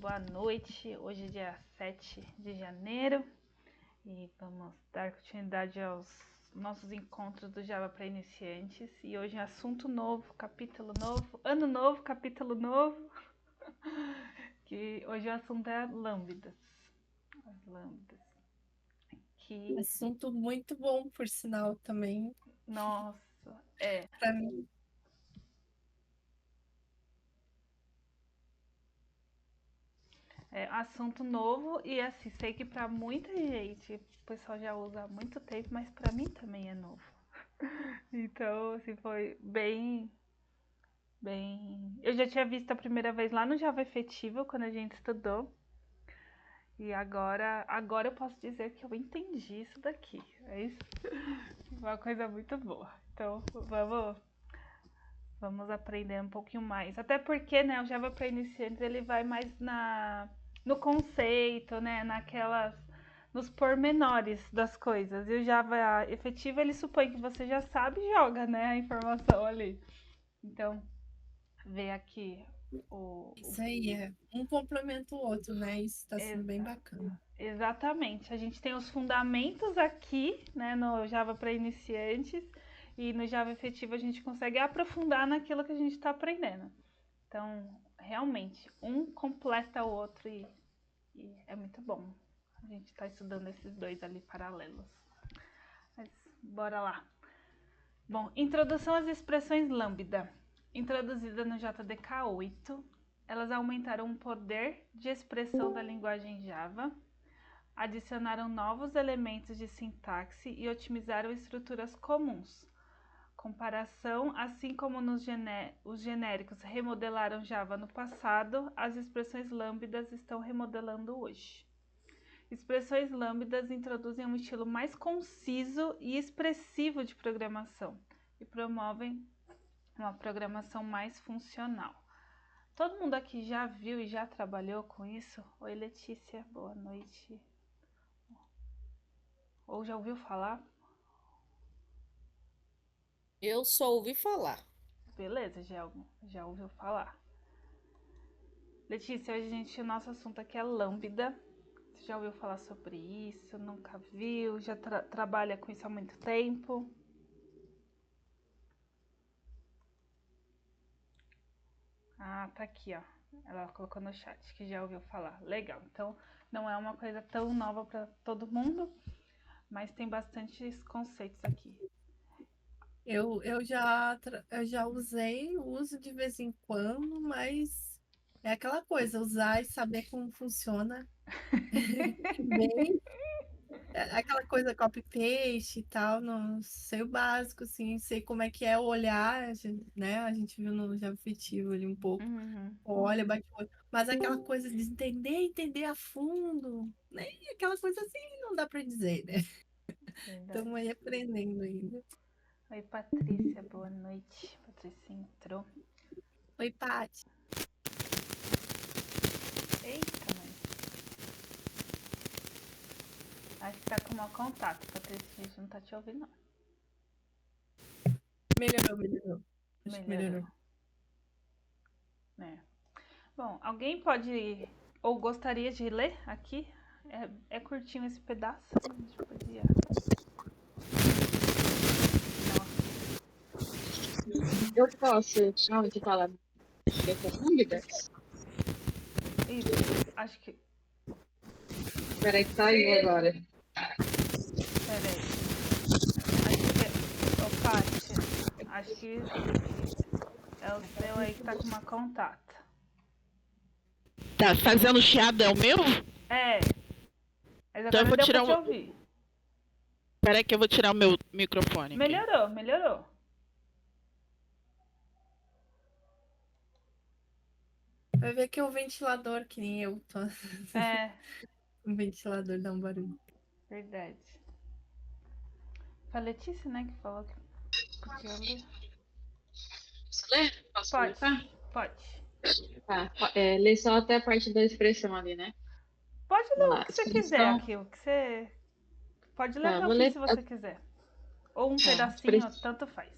boa noite. Hoje é dia 7 de janeiro e vamos dar continuidade aos nossos encontros do Java para iniciantes. E hoje é assunto novo, capítulo novo, ano novo, capítulo novo. Que hoje o assunto é lambdas. As lambdas. Que... Assunto muito bom, por sinal, também. Nossa, é. Para mim. É assunto novo e assim, sei que para muita gente o pessoal já usa há muito tempo, mas para mim também é novo. Então, assim, foi bem. Eu já tinha visto a primeira vez lá no Java Efetivo, quando a gente estudou. E agora eu posso dizer que eu entendi isso daqui. É isso? Uma coisa muito boa. Então, vamos aprender um pouquinho mais. Até porque, né, o Java para iniciantes, ele vai mais no conceito, né, nos pormenores das coisas. E o Java efetivo, ele supõe que você já sabe e joga, né, a informação ali. Então, ver aqui Isso aí é um complementa o outro, né? Isso está sendo bem bacana. Exatamente. A gente tem os fundamentos aqui, né, no Java para iniciantes, e no Java efetivo a gente consegue aprofundar naquilo que a gente está aprendendo. Então, realmente, um completa o outro e é muito bom. A gente está estudando esses dois ali paralelos. Mas bora lá. Bom, introdução às expressões lambda. Introduzida no JDK 8, elas aumentaram o poder de expressão da linguagem Java, adicionaram novos elementos de sintaxe e otimizaram estruturas comuns. Comparação, assim como os genéricos remodelaram Java no passado, as expressões lambdas estão remodelando hoje. Expressões lambdas introduzem um estilo mais conciso e expressivo de programação e promovem uma programação mais funcional. Todo mundo aqui já viu e já trabalhou com isso? Oi, Letícia, boa noite. Ou já ouviu falar? Eu só ouvi falar. Beleza, já ouviu falar. Letícia, hoje o nosso assunto aqui é lambda. Você já ouviu falar sobre isso? Nunca viu? Já trabalha com isso há muito tempo? Ah, tá aqui, ó. Ela colocou no chat que já ouviu falar. Legal. Então, não é uma coisa tão nova para todo mundo, mas tem bastantes conceitos aqui. Eu já usei, uso de vez em quando, mas é aquela coisa, usar e saber como funciona. Bem, é aquela coisa copy-paste e tal, não sei o básico, assim, sei como é que é olhar, né? A gente viu no Java Efetivo ali um pouco. Uhum. Olha, bate o olho. Mas aquela coisa de entender a fundo, né? Aquela coisa assim, não dá para dizer, né? Verdade. Estamos aí aprendendo ainda. Oi, Patrícia, boa noite. Patrícia entrou. Oi, Paty. Eita, mãe. Acho que tá com mau contato, Patrícia. A gente não tá te ouvindo, não. Melhorou. Acho que Melhorou. melhorou. É. Bom, alguém pode ou gostaria de ler aqui? É curtinho esse pedaço. A gente podia. Eu posso, onde fala dessas dúvidas? Isso, acho que. Peraí que saiu agora. Peraí. Ô, Paty, acho que é o seu aí que tá com uma contata. Tá fazendo chiado, é o meu? É. Mas Então eu agora vou deu tirar pra te o. ouvir. Peraí que eu vou tirar o meu microfone aqui. Melhorou. Vai ver que é o ventilador, que nem eu tô. É, O ventilador dá um barulho. verdade. Foi a Letícia, né, que falou que podia ler. Posso ler? Posso Pode, começar? pode. Tá, lê só até a parte da expressão ali, né? Pode ler Vamos o lá, que você quiser expressão. aqui, o que você... Pode ler Tá, até o vou fim ler. se você quiser. Ou um Tá, pedacinho, tanto faz.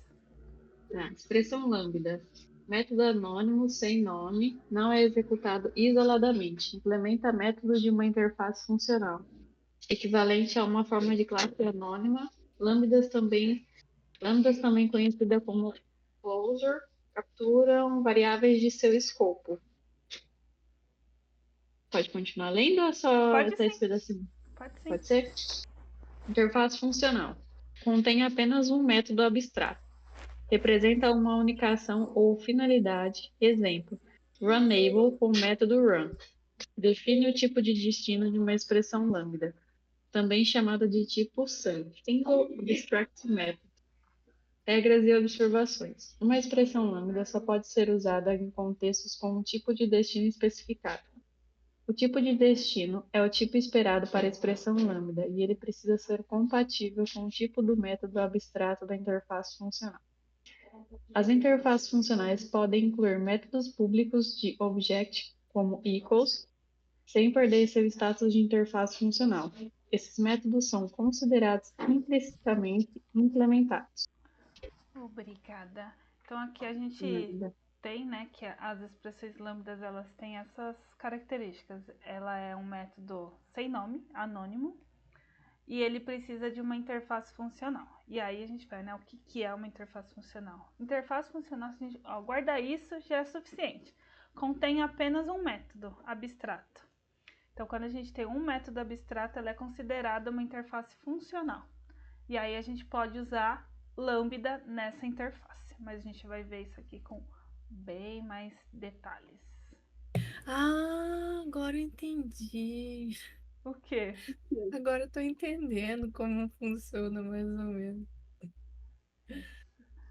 expressão lambda. Método anônimo sem nome não é executado isoladamente. Implementa métodos de uma interface funcional, equivalente a uma forma de classe anônima. Lambdas também conhecida como closure, capturam variáveis de seu escopo. Pode continuar lendo ou só Pode até sim, esse pedacinho? pode sim. Pode ser? Interface funcional. Contém apenas um método abstrato. Representa uma única ação ou finalidade. Exemplo, runable com o método run. Define o tipo de destino de uma expressão lambda, também chamada de tipo SAM, Single Abstract Method. Regras e observações. Uma expressão lambda só pode ser usada em contextos com um tipo de destino especificado. O tipo de destino é o tipo esperado para a expressão lambda e ele precisa ser compatível com o tipo do método abstrato da interface funcional. As interfaces funcionais podem incluir métodos públicos de object, como equals, sem perder seu status de interface funcional. Esses métodos são considerados implicitamente implementados. Obrigada. Então aqui a gente Lambda. tem, né, que as expressões lambdas elas têm essas características. Ela é um método sem nome, anônimo, e ele precisa de uma interface funcional. E aí a gente vai, né, o que é uma interface funcional? Interface funcional, se a gente guarda isso, já é suficiente. Contém apenas um método abstrato. Então, quando a gente tem um método abstrato, ela é considerada uma interface funcional. E aí a gente pode usar lambda nessa interface. Mas a gente vai ver isso aqui com bem mais detalhes. Ah, agora eu entendi. O quê? Agora eu tô entendendo como funciona mais ou menos.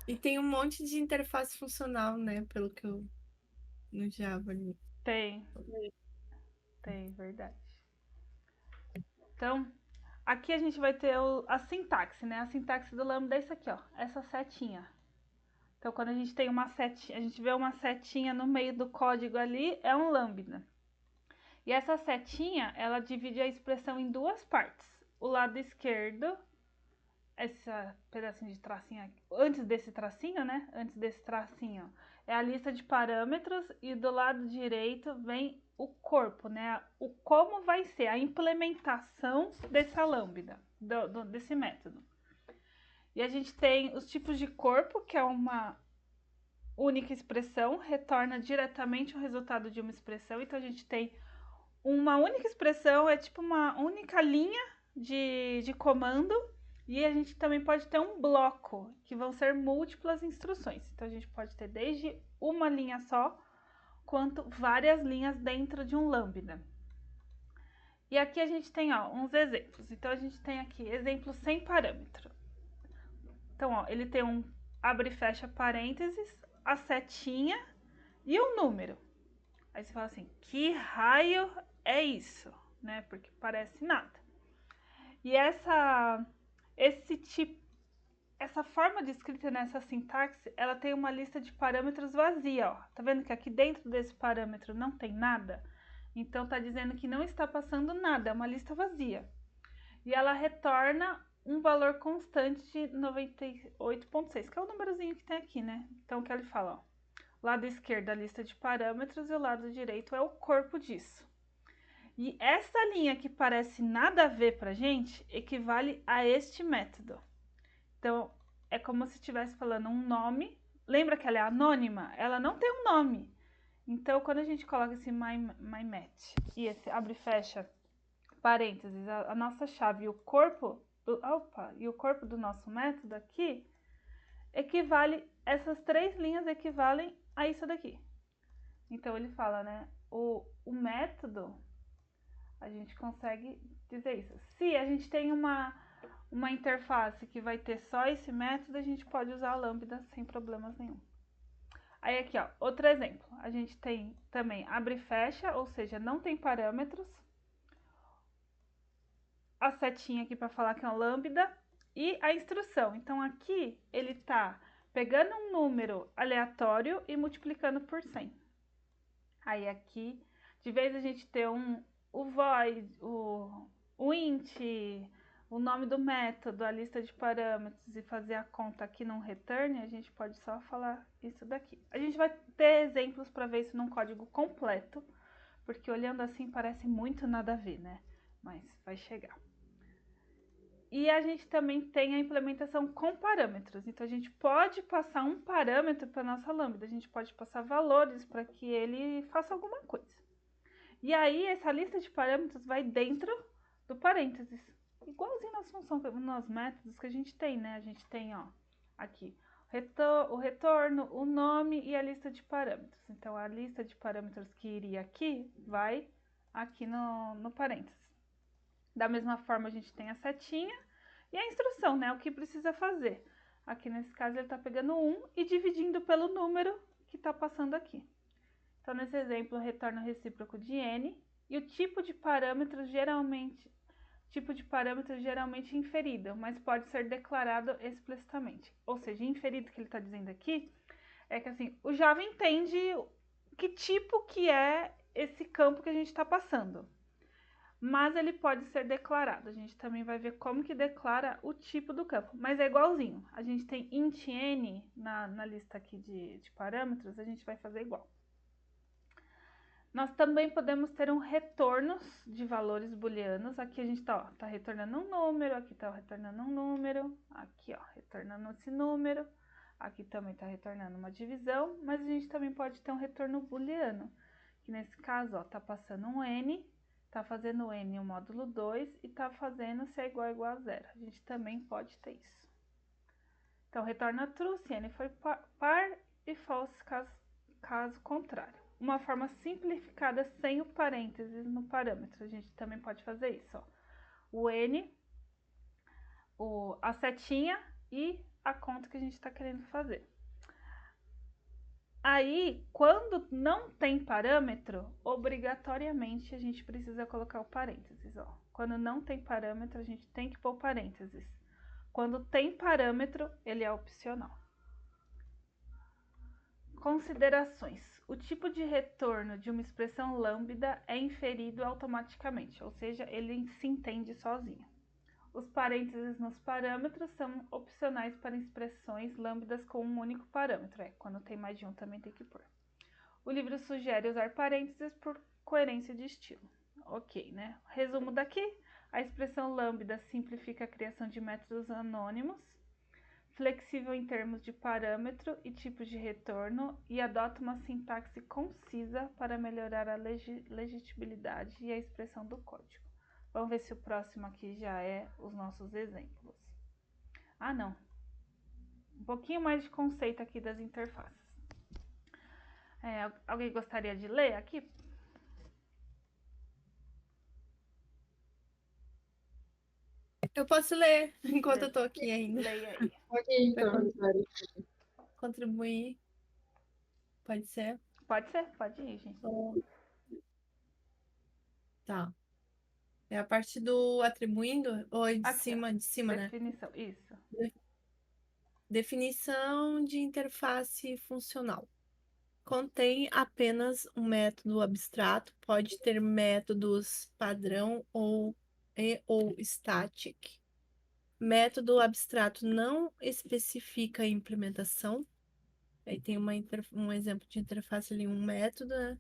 E tem um monte de interface funcional, né? Pelo que eu no Java ali. Tem, verdade. Então, aqui a gente vai ter a sintaxe, né? A sintaxe do lambda é isso aqui, ó. Essa setinha. Então, quando a gente tem uma setinha, a gente vê uma setinha no meio do código ali, é um lambda. E essa setinha, ela divide a expressão em duas partes. O lado esquerdo, esse pedacinho de tracinho aqui, antes desse tracinho, né? Antes desse tracinho, é a lista de parâmetros e do lado direito vem o corpo, né? O como vai ser a implementação dessa lambda, desse método. E a gente tem os tipos de corpo, que é uma única expressão, retorna diretamente o resultado de uma expressão. Então a gente tem uma única expressão, é tipo uma única linha de comando. E a gente também pode ter um bloco, que vão ser múltiplas instruções. Então a gente pode ter desde uma linha só, quanto várias linhas dentro de um lambda. E aqui a gente tem uns exemplos. Então a gente tem aqui exemplo sem parâmetro. Então, ele tem um abre e fecha parênteses, a setinha e o número. Aí você fala assim, que raio é isso? Né? Porque parece nada. E essa forma de escrita nessa sintaxe, ela tem uma lista de parâmetros vazia, ó. Tá vendo que aqui dentro desse parâmetro não tem nada? Então tá dizendo que não está passando nada, é uma lista vazia. E ela retorna um valor constante de 98,6, que é o númerozinho que tem aqui, né? Então, o que ele fala, ó, lado esquerdo a lista de parâmetros e o lado direito é o corpo disso. E essa linha que parece nada a ver pra gente, equivale a este método. Então, é como se estivesse falando um nome. Lembra que ela é anônima? Ela não tem um nome. Então, quando a gente coloca esse mymat e esse abre e fecha parênteses, a nossa chave e o corpo do nosso método aqui essas três linhas equivalem a isso daqui. Então ele fala, né, o método, a gente consegue dizer isso. Se a gente tem uma interface que vai ter só esse método, a gente pode usar a lambda sem problemas nenhum. Aí aqui, ó, outro exemplo. A gente tem também abre e fecha, ou seja, não tem parâmetros. A setinha aqui para falar que é um lambda e a instrução. Então aqui ele está pegando um número aleatório e multiplicando por 100. Aí aqui, de vez a gente ter o void, o int, o nome do método, a lista de parâmetros e fazer a conta aqui num return, a gente pode só falar isso daqui. A gente vai ter exemplos para ver isso num código completo, porque olhando assim parece muito nada a ver, né? Mas vai chegar. E a gente também tem a implementação com parâmetros. Então, a gente pode passar um parâmetro para a nossa lambda. A gente pode passar valores para que ele faça alguma coisa. E aí, essa lista de parâmetros vai dentro do parênteses. Igualzinho nas funções, nos métodos que a gente tem, né? A gente tem, ó, aqui, o retorno, o nome e a lista de parâmetros. Então, a lista de parâmetros que iria aqui, vai aqui no parênteses. Da mesma forma, a gente tem a setinha e a instrução, né? O que precisa fazer. Aqui nesse caso, ele está pegando 1 e dividindo pelo número que está passando aqui. Então, nesse exemplo, retorna o recíproco de n e o tipo de parâmetro geralmente inferido, mas pode ser declarado explicitamente. Ou seja, inferido que ele está dizendo aqui é que assim, o Java entende que tipo que é esse campo que a gente está passando. Mas ele pode ser declarado. A gente também vai ver como que declara o tipo do campo. Mas é igualzinho. A gente tem int n na lista aqui de parâmetros, a gente vai fazer igual. Nós também podemos ter um retorno de valores booleanos. Aqui a gente tá retornando um número, aqui está retornando um número, aqui retornando esse número, aqui também está retornando uma divisão, mas a gente também pode ter um retorno booleano, que nesse caso está passando um n, está fazendo n o módulo 2 e está fazendo se é igual a zero. A gente também pode ter isso. Então, retorna true se n for par e false caso contrário. Uma forma simplificada sem o parênteses no parâmetro. A gente também pode fazer isso. Ó. O n, a setinha e a conta que a gente está querendo fazer. Aí, quando não tem parâmetro, obrigatoriamente a gente precisa colocar o parênteses. Ó. Quando não tem parâmetro, a gente tem que pôr parênteses. Quando tem parâmetro, ele é opcional. Considerações. O tipo de retorno de uma expressão lambda é inferido automaticamente, ou seja, ele se entende sozinho. Os parênteses nos parâmetros são opcionais para expressões lambdas com um único parâmetro. Quando tem mais de um também tem que pôr. O livro sugere usar parênteses por coerência de estilo. Ok, né? Resumo daqui. A expressão lambda simplifica a criação de métodos anônimos, flexível em termos de parâmetro e tipos de retorno e adota uma sintaxe concisa para melhorar a legibilidade e a expressão do código. Vamos ver se o próximo aqui já é os nossos exemplos. Ah, não. Um pouquinho mais de conceito aqui das interfaces. Alguém gostaria de ler aqui? Eu posso ler enquanto eu tô aqui ainda. Leia aí. Ok, então, Mari. Contribuir. Pode ser? Pode ser, pode ir, gente. Tá. É a parte do atribuindo ou é Aqui, ó. de cima, né? Definição, isso. Definição de interface funcional. Contém apenas um método abstrato, pode ter métodos padrão ou static. Método abstrato não especifica a implementação. Aí tem um exemplo de interface ali, um método, né?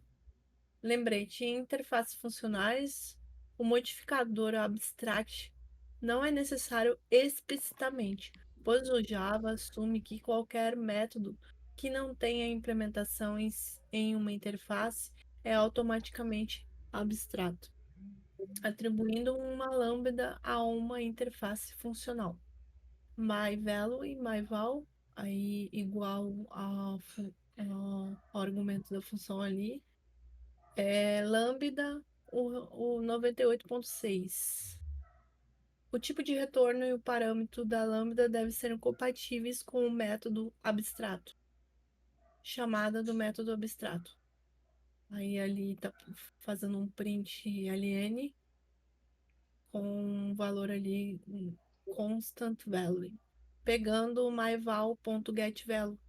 Lembrete, em interfaces funcionais, o modificador abstract não é necessário explicitamente, pois o Java assume que qualquer método que não tenha implementação em uma interface é automaticamente abstrato, atribuindo uma lambda a uma interface funcional. MyValue e MyVal, aí igual ao argumento da função ali, lambda, o 98.6. O tipo de retorno e o parâmetro da lambda devem ser compatíveis com o método abstrato, chamada do método abstrato. Aí ali tá fazendo um print ln com um valor ali, constant value, pegando o myval.getValue,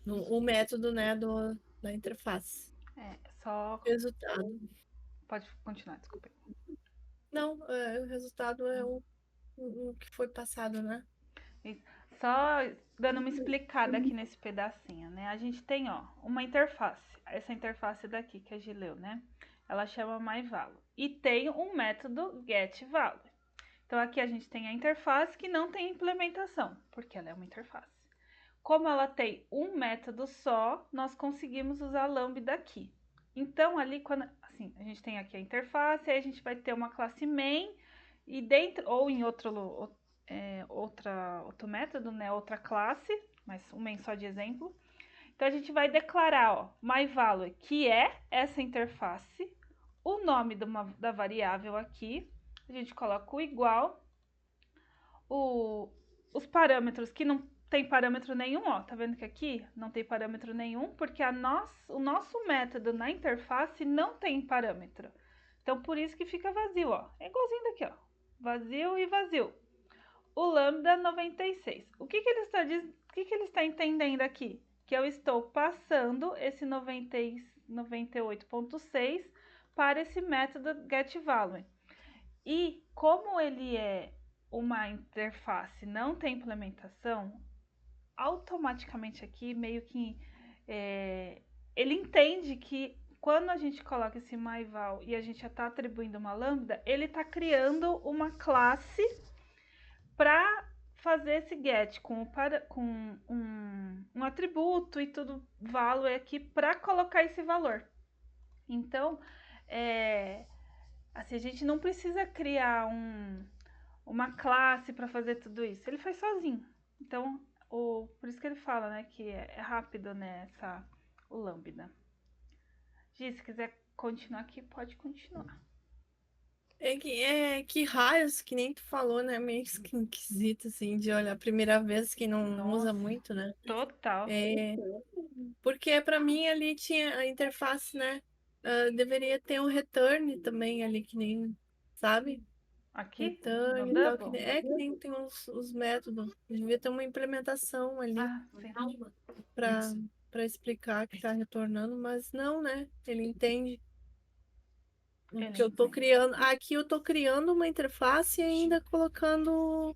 o método, né, da interface. Só. Resultado. Pode continuar, desculpa. Não, o resultado é o que foi passado, né? Isso. Só dando uma explicada aqui nesse pedacinho, né? A gente tem, ó, uma interface. Essa interface daqui que a Gi leu, né? Ela chama myValue. E tem um método getValue. Então aqui a gente tem a interface que não tem implementação, porque ela é uma interface. Como ela tem um método só, nós conseguimos usar Lambda aqui. Então ali quando assim, a gente tem aqui a interface, aí a gente vai ter uma classe main e dentro ou em outro método, né, outra classe, mas um main só de exemplo. Então a gente vai declarar, ó, myValue, que é essa interface, o nome da variável aqui, a gente coloca o igual, os parâmetros que não tem parâmetro nenhum, ó, tá vendo que aqui não tem parâmetro nenhum, porque o nosso método na interface não tem parâmetro. Então por isso que fica vazio, ó. É igualzinho daqui, ó. Vazio e vazio. O lambda 96. O que que ele está o que que ele está entendendo aqui? Que eu estou passando esse 98.6 para esse método getValue. E como ele é uma interface, não tem implementação, automaticamente aqui meio que ele entende que quando a gente coloca esse myval e a gente já está atribuindo uma lambda, ele está criando uma classe para fazer esse get com um atributo e tudo value aqui para colocar esse valor. Então, assim, a gente não precisa criar uma classe para fazer tudo isso. Ele faz sozinho. Então, por isso que ele fala, né, que é rápido, né, o Lambda. Gi, se quiser continuar aqui, pode continuar. Que raios, que nem tu falou, né? Meio esquisito, assim, de olhar a primeira vez que não usa Nossa, muito, né? total. É, porque para mim ali tinha a interface, né? Deveria ter um return também ali, que nem, sabe? Aqui, no Return e tal, double? que nem tem os métodos. Devia ter uma implementação ali Ah, sim. para para explicar que tá retornando, mas não, né? Ele entende. Ele Que eu tô entende. criando. Aqui eu tô criando uma interface e ainda colocando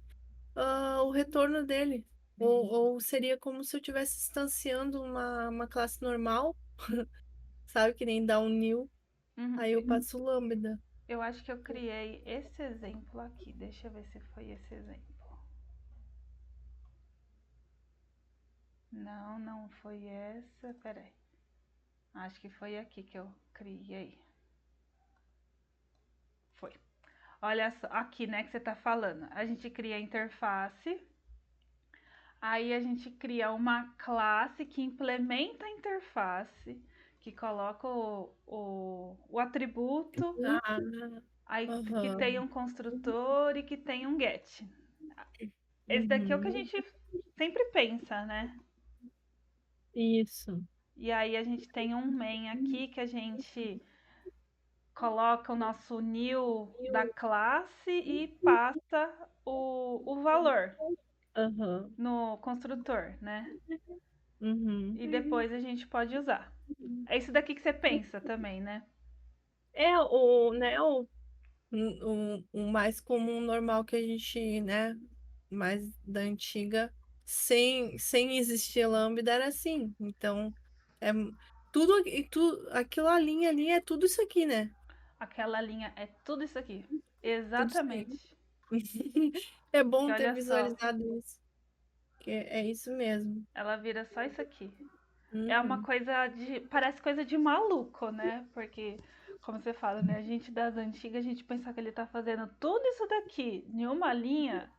o retorno dele. Ou seria como se eu estivesse instanciando uma classe normal, sabe? Que nem dá um new, Uhum. aí eu passo o lambda. Eu acho que eu criei esse exemplo aqui. Deixa eu ver se foi esse exemplo. Não, não foi essa. Peraí. Acho que foi aqui que eu criei. Foi. Olha só, aqui, né, que você tá falando. A gente cria a interface. Aí a gente cria uma classe que implementa a interface, que coloca o atributo, Ah, aí que tem aham. um construtor e que tem um get. Esse daqui é o que a Uhum. gente sempre pensa, né? Isso. E aí a gente tem um main aqui que a gente coloca o nosso new da classe e passa o valor Aham. no construtor, né? Uhum. E depois a gente pode usar. É isso daqui que você pensa também, né? Né, o mais comum, normal que a gente, né, mais da antiga, sem existir Lambda, era assim. Então, é aquilo ali é tudo isso aqui, né? Aquela linha é tudo isso aqui. Tudo isso aí. Exatamente. É Que bom ter olha só, visualizado isso, que é isso mesmo. ela vira só isso aqui. É uma Uhum. coisa de. Parece coisa de maluco, né? Porque, como você fala, né? A gente das antigas, a gente pensar que ele tá fazendo tudo isso daqui em uma linha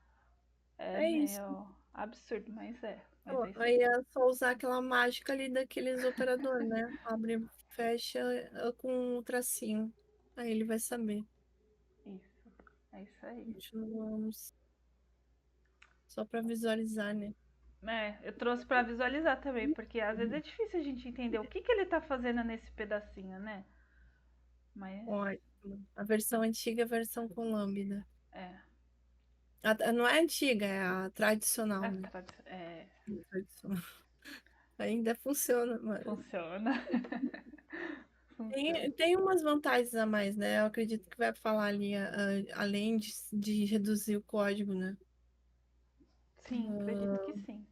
é É isso. meio absurdo, mas é. Mas é isso aí. Aí é só usar aquela mágica ali daqueles operadores, né? Abre, fecha com um tracinho. Aí ele vai saber. Isso. É isso aí. Continuamos. Só para visualizar, né? É, eu trouxe pra visualizar também, porque às vezes é difícil a gente entender o que que ele tá fazendo nesse pedacinho, né? Mas Ótimo. A versão antiga é a versão com lambda. é, Não é antiga, é a tradicional, né? é, Tradicional. Ainda funciona, mas funciona. funciona. Tem umas vantagens a mais, né? Eu acredito que vai falar ali, além de reduzir o código, né? Sim, acredito que sim.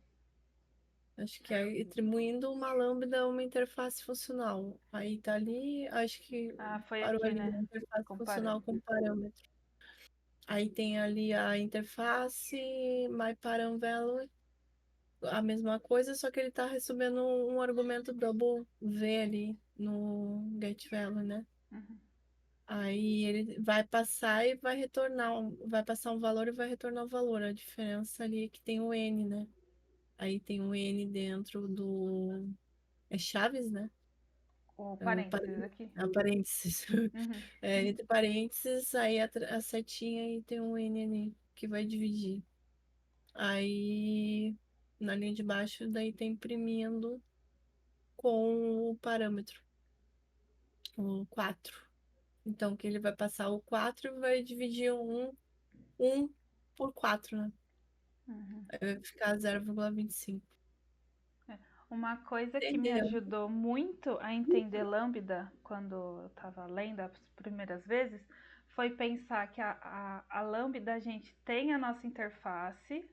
Acho que é atribuindo uma lambda a uma interface funcional. Aí tá ali, acho que Ah, foi parou aqui, ali né? na interface Comparando. funcional com parâmetro. Aí tem ali a interface, myParamValue, a mesma coisa, só que ele tá recebendo um argumento double V ali no getValue, né? Uhum. Aí ele vai passar e vai retornar, vai passar um valor e vai retornar o valor. A diferença ali é que tem o N, né? Aí tem o N dentro do. É chaves, né? O É o parênteses aqui. parênteses. Uhum. É, entre parênteses, aí a setinha e tem um N ali que vai dividir. Aí na linha de baixo, daí tá imprimindo com o parâmetro, o 4. Então, que ele vai passar o 4 e vai dividir um por 4, né? Uhum. Aí vai ficar 0,25. É. Uma coisa que me Entendeu? ajudou muito a entender Lambda quando eu estava lendo as primeiras vezes foi pensar que a Lambda a gente tem a nossa interface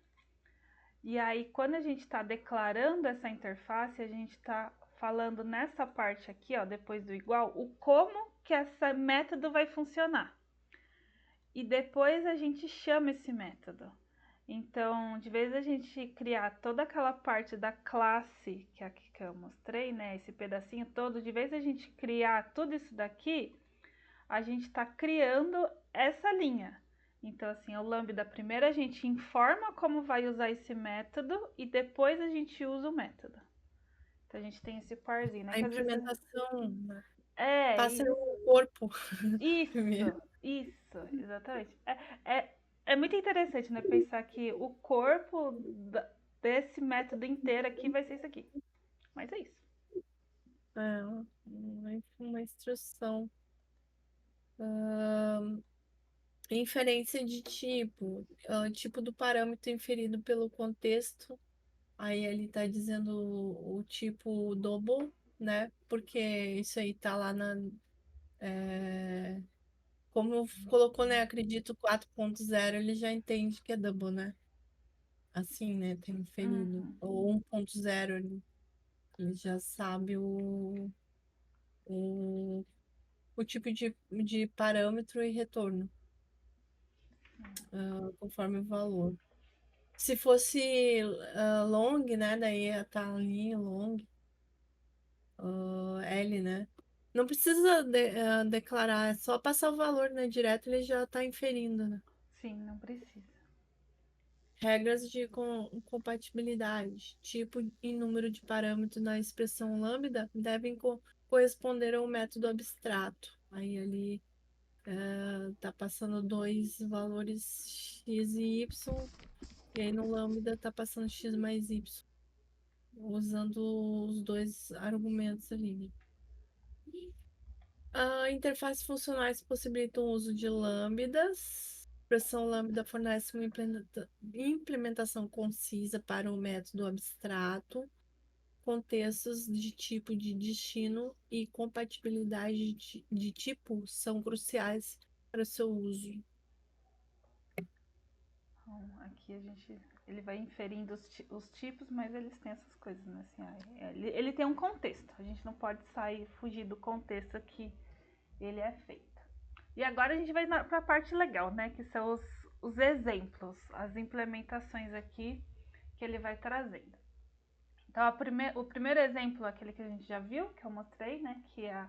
e aí quando a gente está declarando essa interface a gente está falando nessa parte aqui, ó, depois do igual, o como que esse método vai funcionar. E depois a gente chama esse método. Então, de vez a gente criar toda aquela parte da classe, que é aqui que eu mostrei, né? Esse pedacinho todo, de vez a gente criar tudo isso daqui, a gente está criando essa linha. Então, assim, o lambda, primeiro a gente informa como vai usar esse método e depois a gente usa o método. Então, a gente tem esse parzinho, né? A Que às vezes. implementação, né? É, Passa no corpo primeiro. isso, exatamente. É muito interessante, né? Pensar que o corpo desse método inteiro aqui vai ser isso aqui. Mas é isso. É, uma instrução. Inferência de tipo, tipo do parâmetro inferido pelo contexto. Aí ele está dizendo o tipo double, né? Porque isso aí tá lá na. Como colocou, né? Acredito 4.0, ele já entende que é double, né? Assim, né? Tem inferido. Uhum, Ou 1.0, ele já sabe o, o tipo de parâmetro e retorno, conforme o valor. Se fosse long, né? Daí ia estar ali long, L, né? Não precisa declarar, é só passar o valor, né? Direto ele já está inferindo, né? sim, não precisa. Regras de compatibilidade. Tipo e número de parâmetros na expressão lambda devem corresponder ao método abstrato. Aí ali tá passando dois valores x e y, e aí no lambda tá passando x mais y, usando os dois argumentos ali, né? A interface funcionais possibilita o uso de lambdas. A expressão lambda fornece uma implementação concisa para o método abstrato. Contextos de tipo de destino e compatibilidade de tipo são cruciais para o seu uso. Então, aqui a gente. Ele vai inferindo os tipos, mas eles têm essas coisas, né? Assim, ele tem um contexto. A gente não pode sair, fugir do contexto que ele é feito. E agora a gente vai para a parte legal, né? Que são os exemplos, as implementações aqui que ele vai trazendo. Então, o primeiro exemplo, aquele que a gente já viu, que eu mostrei, né? Que é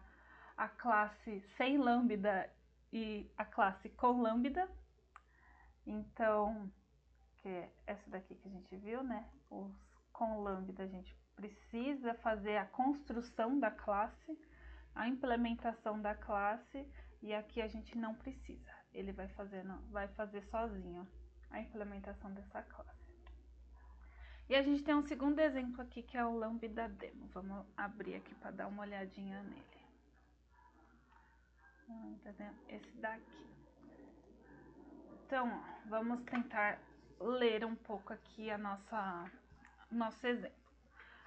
a classe sem lambda e a classe com lambda. Então, que é essa daqui que a gente viu, né? Os com lambda a gente precisa fazer a construção da classe, a implementação da classe, e aqui a gente não precisa. Ele vai fazer sozinho a implementação dessa classe. E a gente tem um segundo exemplo aqui que é o Lambda Demo. Vamos abrir aqui para dar uma olhadinha nele. Esse daqui. Então, vamos tentar ler um pouco aqui nosso exemplo.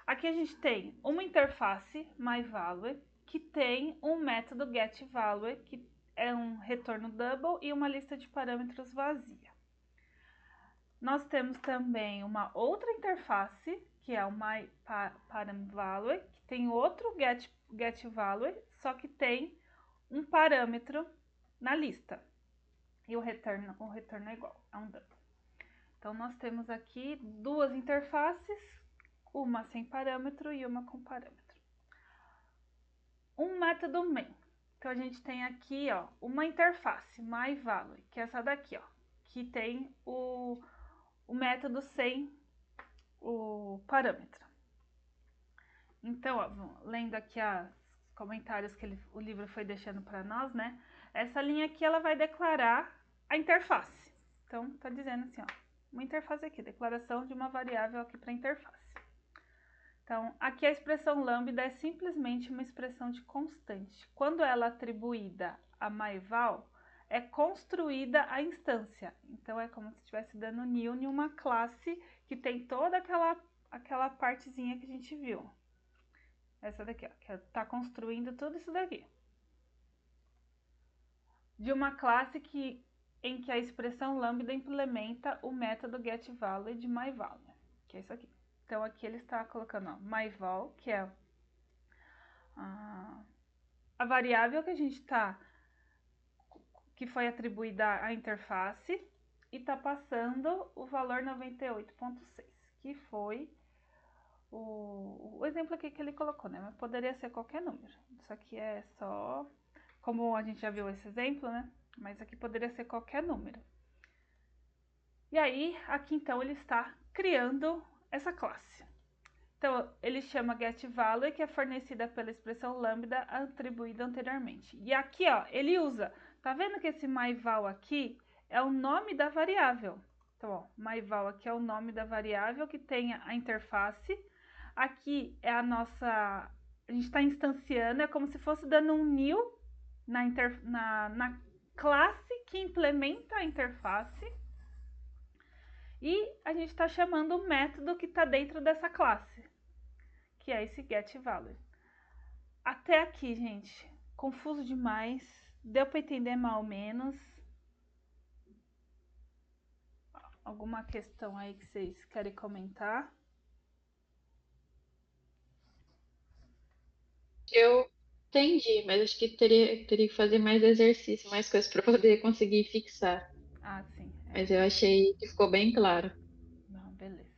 Aqui a gente tem uma interface myValue que tem um método getValue, que é um retorno double e uma lista de parâmetros vazia. Nós temos também uma outra interface, que é o myParamValue, que tem outro getValue, só que tem um parâmetro na lista. E o retorno é igual, é um double. Então, nós temos aqui duas interfaces, uma sem parâmetro e uma com parâmetro. Um método main. Então, a gente tem aqui, ó, uma interface, myValue, que é essa daqui, ó, que tem o método sem o parâmetro. Então, ó, lendo aqui os comentários que o livro foi deixando para nós, né? Essa linha aqui, ela vai declarar a interface. Então, tá dizendo assim, ó, uma interface aqui, declaração de uma variável aqui para interface. Então, aqui a expressão lambda é simplesmente uma expressão de constante. Quando ela é atribuída a myval, é construída a instância. Então, é como se estivesse dando new em uma classe que tem toda aquela partezinha que a gente viu. Essa daqui, ó, que está construindo tudo isso daqui. De uma classe em que a expressão lambda implementa o método getValue de myValue, que é isso aqui. Então, aqui ele está colocando ó, myval, que é a variável que foi atribuída à interface, e está passando o valor 98.6, que foi o exemplo aqui que ele colocou, né? Mas poderia ser qualquer número. Isso aqui é só, como a gente já viu esse exemplo, né? Mas aqui poderia ser qualquer número. E aí, aqui então ele está criando essa classe. Então, ele chama getValue, que é fornecida pela expressão lambda atribuída anteriormente. E aqui, ó, ele usa, tá vendo que esse myval aqui é o nome da variável. Então, ó, myval aqui é o nome da variável que tem a interface. Aqui é a gente está instanciando, é como se fosse dando um new na classe que implementa a interface. E a gente está chamando o método que está dentro dessa classe, que é esse getValue. Até aqui, gente, confuso demais. Deu para entender mais ou menos? Alguma questão aí que vocês querem comentar? Eu entendi, mas acho que teria que fazer mais exercício, mais coisas para poder conseguir fixar. Ah, sim. Mas eu achei que ficou bem claro. Não, beleza.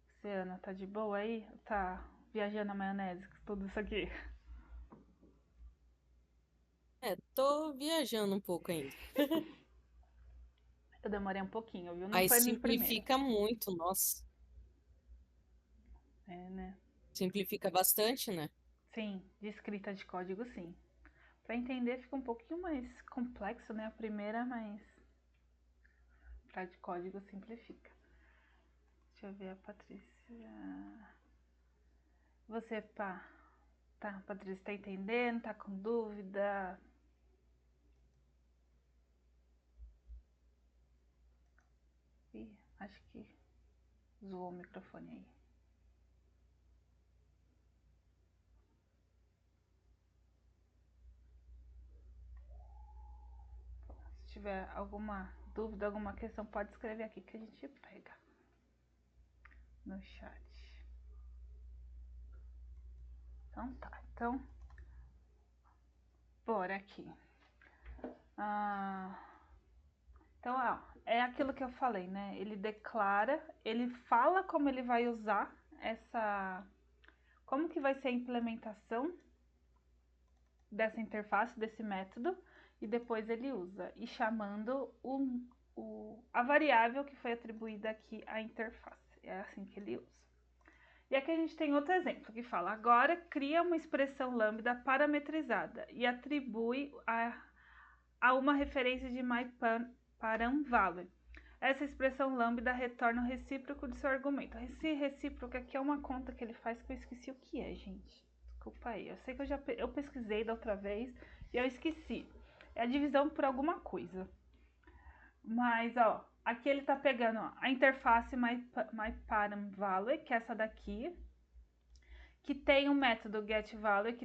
Você, Ana, tá de boa aí? Tá viajando na maionese com tudo isso aqui? Tô viajando um pouco ainda. Eu demorei um pouquinho, viu? Não Aí foi no primeiro. simplifica muito, nossa. É, né? Simplifica bastante, né? Sim, de escrita de código, sim. Para entender fica um pouquinho mais complexo, né? A primeira, mas para de código simplifica. Deixa eu ver a Patrícia. Você, pá. Tá, Patrícia, tá entendendo? Tá com dúvida? Ih, acho que zoou o microfone aí. Bom, se tiver alguma dúvida, alguma questão, pode escrever aqui que a gente pega no chat. Então tá, então bora aqui. Então, ó, é aquilo que eu falei, né? Ele declara, ele fala como ele vai usar como que vai ser a implementação dessa interface, desse método, e depois ele usa, e chamando a variável que foi atribuída aqui à interface. É assim que ele usa. E aqui a gente tem outro exemplo que fala, agora cria uma expressão lambda parametrizada e atribui a uma referência de myParamValue. Essa expressão lambda retorna o recíproco de seu argumento. Esse recíproco aqui é uma conta que ele faz que eu esqueci o que é, gente. Desculpa aí. Eu sei que eu pesquisei da outra vez e eu esqueci. É a divisão por alguma coisa. Mas, ó, aqui ele tá pegando ó, a interface myParamValue, que é essa daqui, que tem um método getValue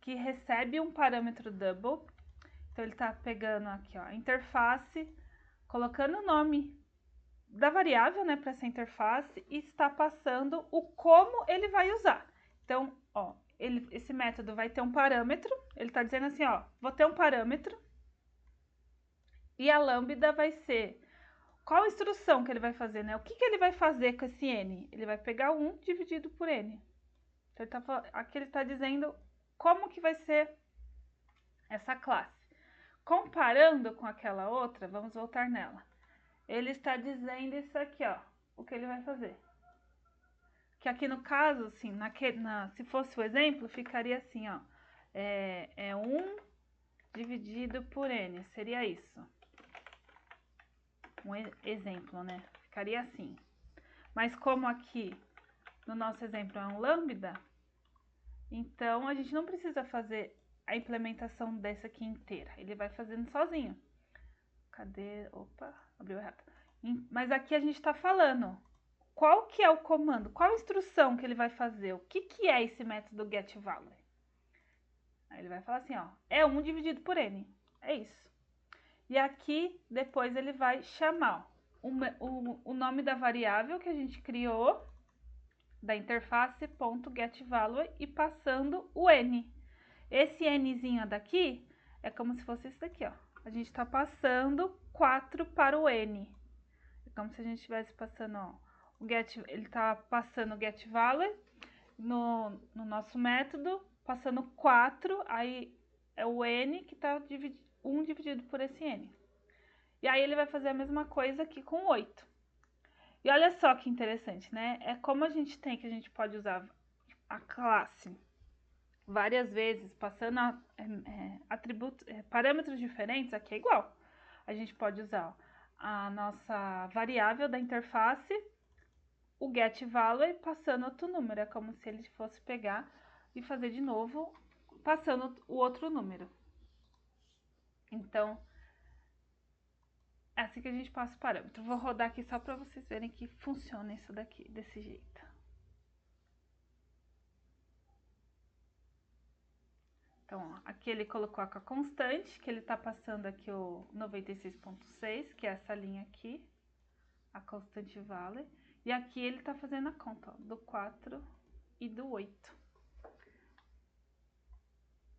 que recebe um parâmetro double. Então, ele está pegando aqui, ó, a interface, colocando o nome da variável, né, para essa interface e está passando o como ele vai usar. Então, ó, esse método vai ter um parâmetro, ele está dizendo assim, ó, vou ter um parâmetro e a lambda vai ser qual instrução que ele vai fazer, né? O que ele vai fazer com esse n? Ele vai pegar 1 dividido por n. Então, aqui ele está dizendo como que vai ser essa classe. Comparando com aquela outra, vamos voltar nela. Ele está dizendo isso aqui, ó, o que ele vai fazer. Que aqui no caso, assim, se fosse o exemplo, ficaria assim, ó. É 1 dividido por n, seria isso. Um exemplo, né? Ficaria assim. Mas como aqui, no nosso exemplo, é um lambda, então a gente não precisa fazer a implementação dessa aqui inteira. Ele vai fazendo sozinho. Cadê? Opa, abriu errado. Mas aqui a gente está falando qual que é o comando, qual a instrução que ele vai fazer, o que é esse método getValue. Aí ele vai falar assim, ó, é 1 dividido por n, é isso. E aqui, depois ele vai chamar o nome da variável que a gente criou, da interface .getValue e passando o n. Esse nzinho daqui é como se fosse isso daqui, ó. A gente está passando 4 para o n. É como se a gente estivesse passando, ó, ele está passando o getValue no nosso método, passando 4, aí é o n que está 1 dividido por esse n. E aí ele vai fazer a mesma coisa aqui com 8. E olha só que interessante, né? É como a gente pode usar a classe várias vezes, passando parâmetros diferentes, aqui é igual. A gente pode usar a nossa variável da interface, o getValue, passando outro número. É como se ele fosse pegar e fazer de novo, passando o outro número. Então, é assim que a gente passa o parâmetro. Vou rodar aqui só para vocês verem que funciona isso daqui, desse jeito. Então, ó, aqui ele colocou a constante, que ele está passando aqui o 96.6, que é essa linha aqui, a constante value. E aqui ele está fazendo a conta, ó, do 4 e do 8.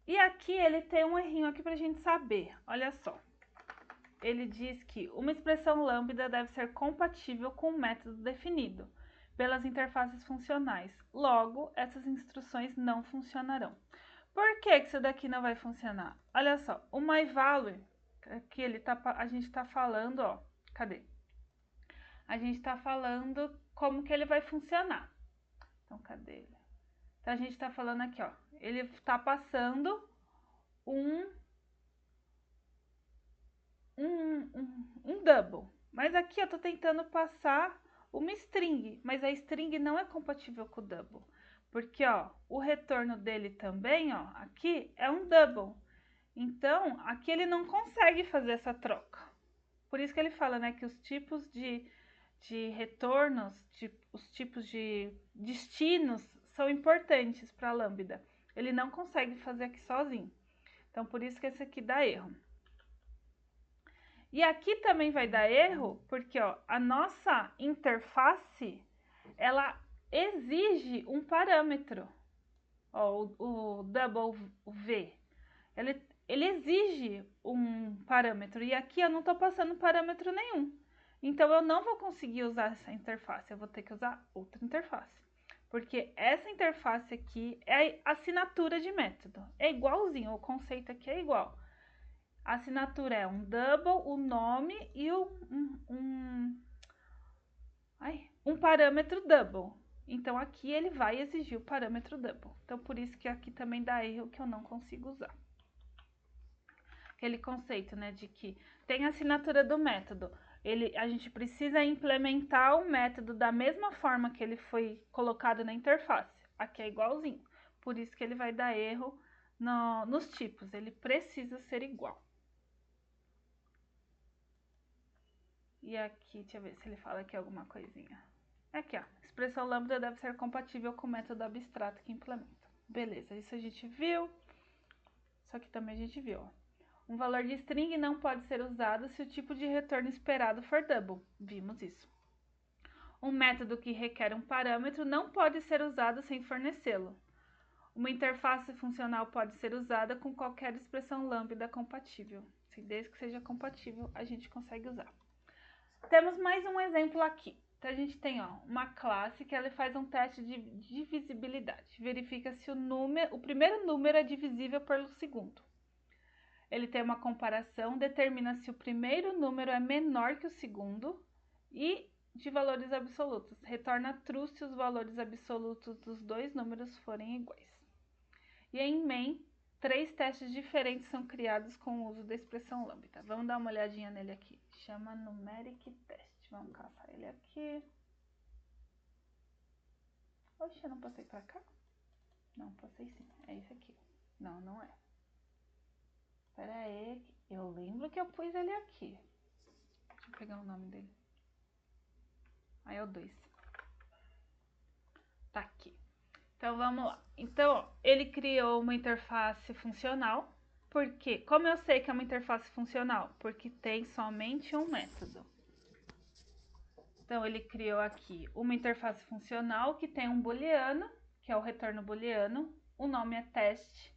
E aqui ele tem um errinho aqui para a gente saber, olha só. Ele diz que uma expressão lambda deve ser compatível com o método definido pelas interfaces funcionais. Logo, essas instruções não funcionarão. Por que isso daqui não vai funcionar? Olha só, o myValue, aqui a gente está falando, ó, cadê? A gente está falando como que ele vai funcionar. Então, cadê ele? Então, a gente está falando aqui, ó, ele está passando um double. Mas aqui eu tô tentando passar uma string, mas a string não é compatível com o double. Porque, ó, o retorno dele também, ó, aqui é um double. Então, aqui ele não consegue fazer essa troca. Por isso que ele fala, né, que os tipos de retornos, os tipos de destinos são importantes para a lambda. Ele não consegue fazer aqui sozinho. Então, por isso que esse aqui dá erro. E aqui também vai dar erro, porque ó, a nossa interface, ela exige um parâmetro, ó, o double V, ele exige um parâmetro, e aqui eu não estou passando parâmetro nenhum. Então, eu não vou conseguir usar essa interface, eu vou ter que usar outra interface. Porque essa interface aqui é a assinatura de método, é igualzinho, o conceito aqui é igual. A assinatura é um double, o nome e um parâmetro double. Então, aqui ele vai exigir o parâmetro double. Então, por isso que aqui também dá erro que eu não consigo usar. Aquele conceito, né, de que tem a assinatura do método. A gente precisa implementar o método da mesma forma que ele foi colocado na interface. Aqui é igualzinho. Por isso que ele vai dar erro nos tipos. Ele precisa ser igual. E aqui, deixa eu ver se ele fala aqui alguma coisinha. Aqui, ó. Expressão lambda deve ser compatível com o método abstrato que implementa. Beleza, isso a gente viu. Isso aqui também a gente viu, ó. Um valor de string não pode ser usado se o tipo de retorno esperado for double. Vimos isso. Um método que requer um parâmetro não pode ser usado sem fornecê-lo. Uma interface funcional pode ser usada com qualquer expressão lambda compatível. Desde que seja compatível, a gente consegue usar. Temos mais um exemplo aqui. Então, a gente tem uma classe que ela faz um teste de divisibilidade. Verifica se o primeiro número é divisível pelo segundo. Ele tem uma comparação, determina se o primeiro número é menor que o segundo e de valores absolutos. Retorna true se os valores absolutos dos dois números forem iguais. E em main, 3 testes diferentes são criados com o uso da expressão lambda. Vamos dar uma olhadinha nele aqui. Chama numeric test. Vamos caçar ele aqui. Oxe, eu não passei pra cá? Não, passei sim. É esse aqui. Não, não é. Pera aí. Eu lembro que eu pus ele aqui. Deixa eu pegar o nome dele. Aí é o 2. Tá aqui. Então, vamos lá. Então, ele criou uma interface funcional. Por quê? Como eu sei que é uma interface funcional? Porque tem somente um método. Então, ele criou aqui uma interface funcional que tem um booleano, que é o retorno booleano. O nome é teste.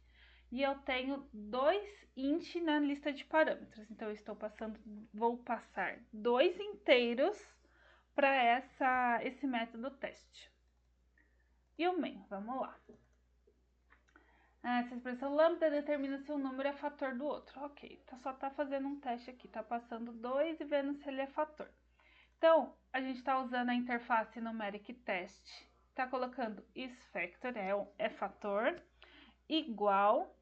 E eu tenho 2 int na lista de parâmetros. Então, eu vou passar 2 inteiros para esse método teste. E o main, vamos lá. Essa expressão lambda determina se um número é fator do outro. Ok, só está fazendo um teste aqui, está passando 2 e vendo se ele é fator. Então, a gente está usando a interface numeric test, está colocando isFactor, é fator, igual.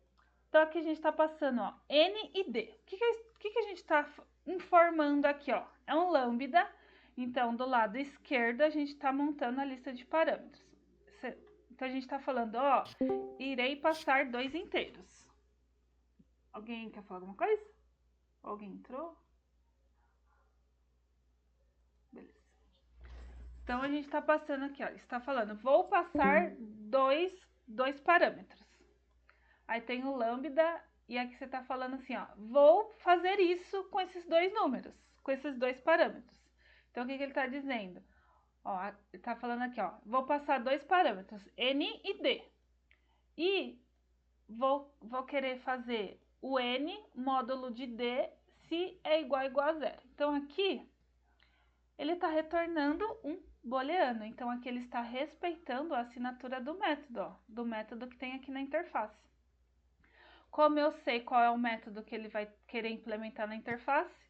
Então, aqui a gente está passando n e d. O que a gente está informando aqui? É um lambda, então do lado esquerdo a gente está montando a lista de parâmetros. Então, a gente está falando, irei passar 2 inteiros. Alguém quer falar alguma coisa? Alguém entrou? Beleza. Então, a gente está passando aqui, está falando, vou passar 2 parâmetros. Aí tem o lambda, e aqui você está falando assim, vou fazer isso com esses 2 números, com esses 2 parâmetros. Então, o que ele está dizendo? Ele tá falando aqui, vou passar 2 parâmetros, n e d. E vou querer fazer o n módulo de d se é igual a 0. Então, aqui, ele está retornando um booleano. Então, aqui ele está respeitando a assinatura do método que tem aqui na interface. Como eu sei qual é o método que ele vai querer implementar na interface?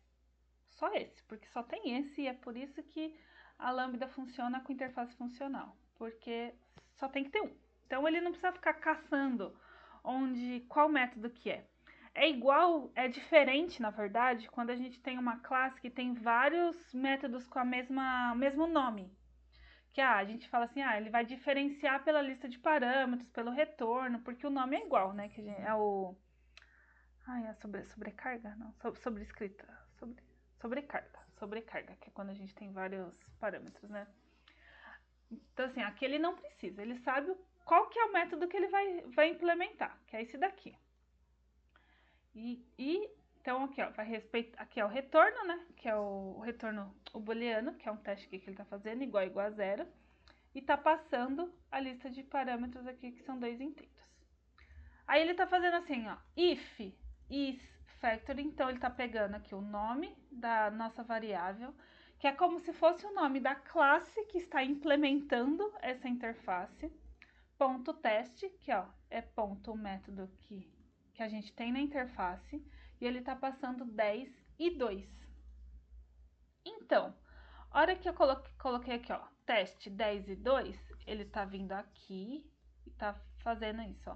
Só esse, porque só tem esse e é por isso que a lambda funciona com interface funcional, porque só tem que ter um. Então, ele não precisa ficar caçando qual método que é. É diferente, na verdade, quando a gente tem uma classe que tem vários métodos com mesmo nome. Que a gente fala assim, ele vai diferenciar pela lista de parâmetros, pelo retorno, porque o nome é igual, né? Que é o... é sobrecarga? Não, sobrescrita. Sobrecarga, que é quando a gente tem vários parâmetros, né? Então, assim, aqui ele não precisa, ele sabe qual que é o método que ele vai implementar, que é esse daqui. Então, aqui, vai respeitar, aqui é o retorno, né? Que é o retorno, o booleano, que é um teste aqui que ele tá fazendo, igual a 0. E tá passando a lista de parâmetros aqui, que são 2 inteiros. Aí ele tá fazendo assim, if isFactor, então ele tá pegando aqui o nome da nossa variável, que é como se fosse o nome da classe que está implementando essa interface, ponto teste, que é ponto o método que a gente tem na interface, e ele tá passando 10 e 2. Então, a hora que eu coloquei aqui, teste 10 e 2, ele tá vindo aqui e tá fazendo isso,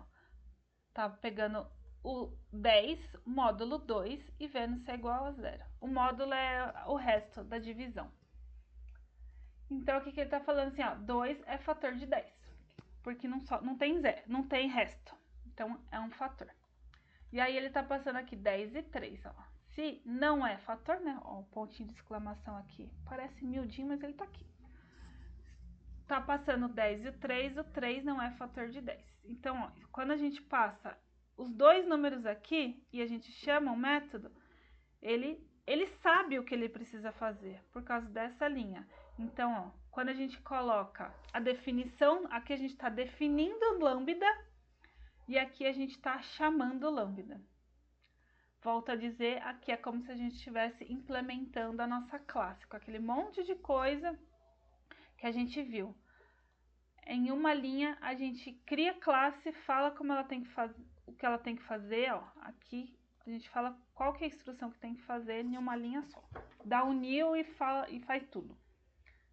tá pegando o 10, módulo 2, e vendo se é igual a 0. O módulo é o resto da divisão. Então, o que ele tá falando assim, 2 é fator de 10, porque não tem zero, não tem resto. Então, é um fator. E aí, ele tá passando aqui 10 e 3, Se não é fator, né, o pontinho de exclamação aqui, parece miudinho, mas ele tá aqui. tá passando o 10 e o 3 não é fator de 10. Então, ó, quando a gente passa os dois números aqui e a gente chama o método, ele sabe o que ele precisa fazer por causa dessa linha. Então, ó, quando a gente coloca a definição, aqui a gente está definindo lambda e aqui a gente está chamando lambda. Volto a dizer, aqui é como se a gente estivesse implementando a nossa classe, com aquele monte de coisa que a gente viu. Em uma linha, a gente cria classe, fala como ela tem que fazer, o que ela tem que fazer, ó. Aqui a gente fala qual que é a instrução que tem que fazer em uma linha só. Dá um new e faz tudo.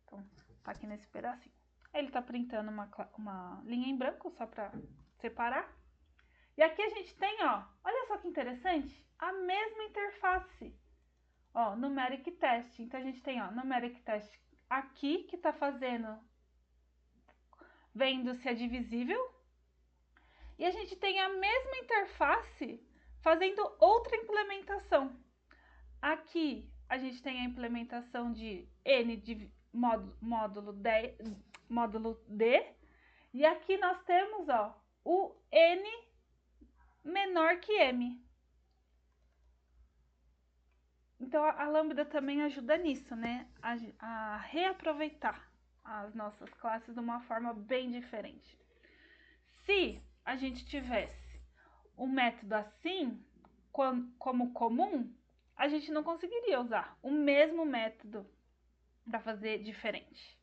Então, tá aqui nesse pedacinho. Ele tá printando uma linha em branco, só para separar. E aqui a gente tem, ó, olha só que interessante, a mesma interface. Ó, numeric test. Então, a gente tem, ó, numeric test aqui, que tá vendo se é divisível. E a gente tem a mesma interface fazendo outra implementação. Aqui a gente tem a implementação de n de módulo D. E aqui nós temos, ó, o n menor que m. Então a lambda também ajuda nisso, né? A reaproveitar as nossas classes de uma forma bem diferente. Se a gente tivesse um método assim, como comum, a gente não conseguiria usar o mesmo método para fazer diferente.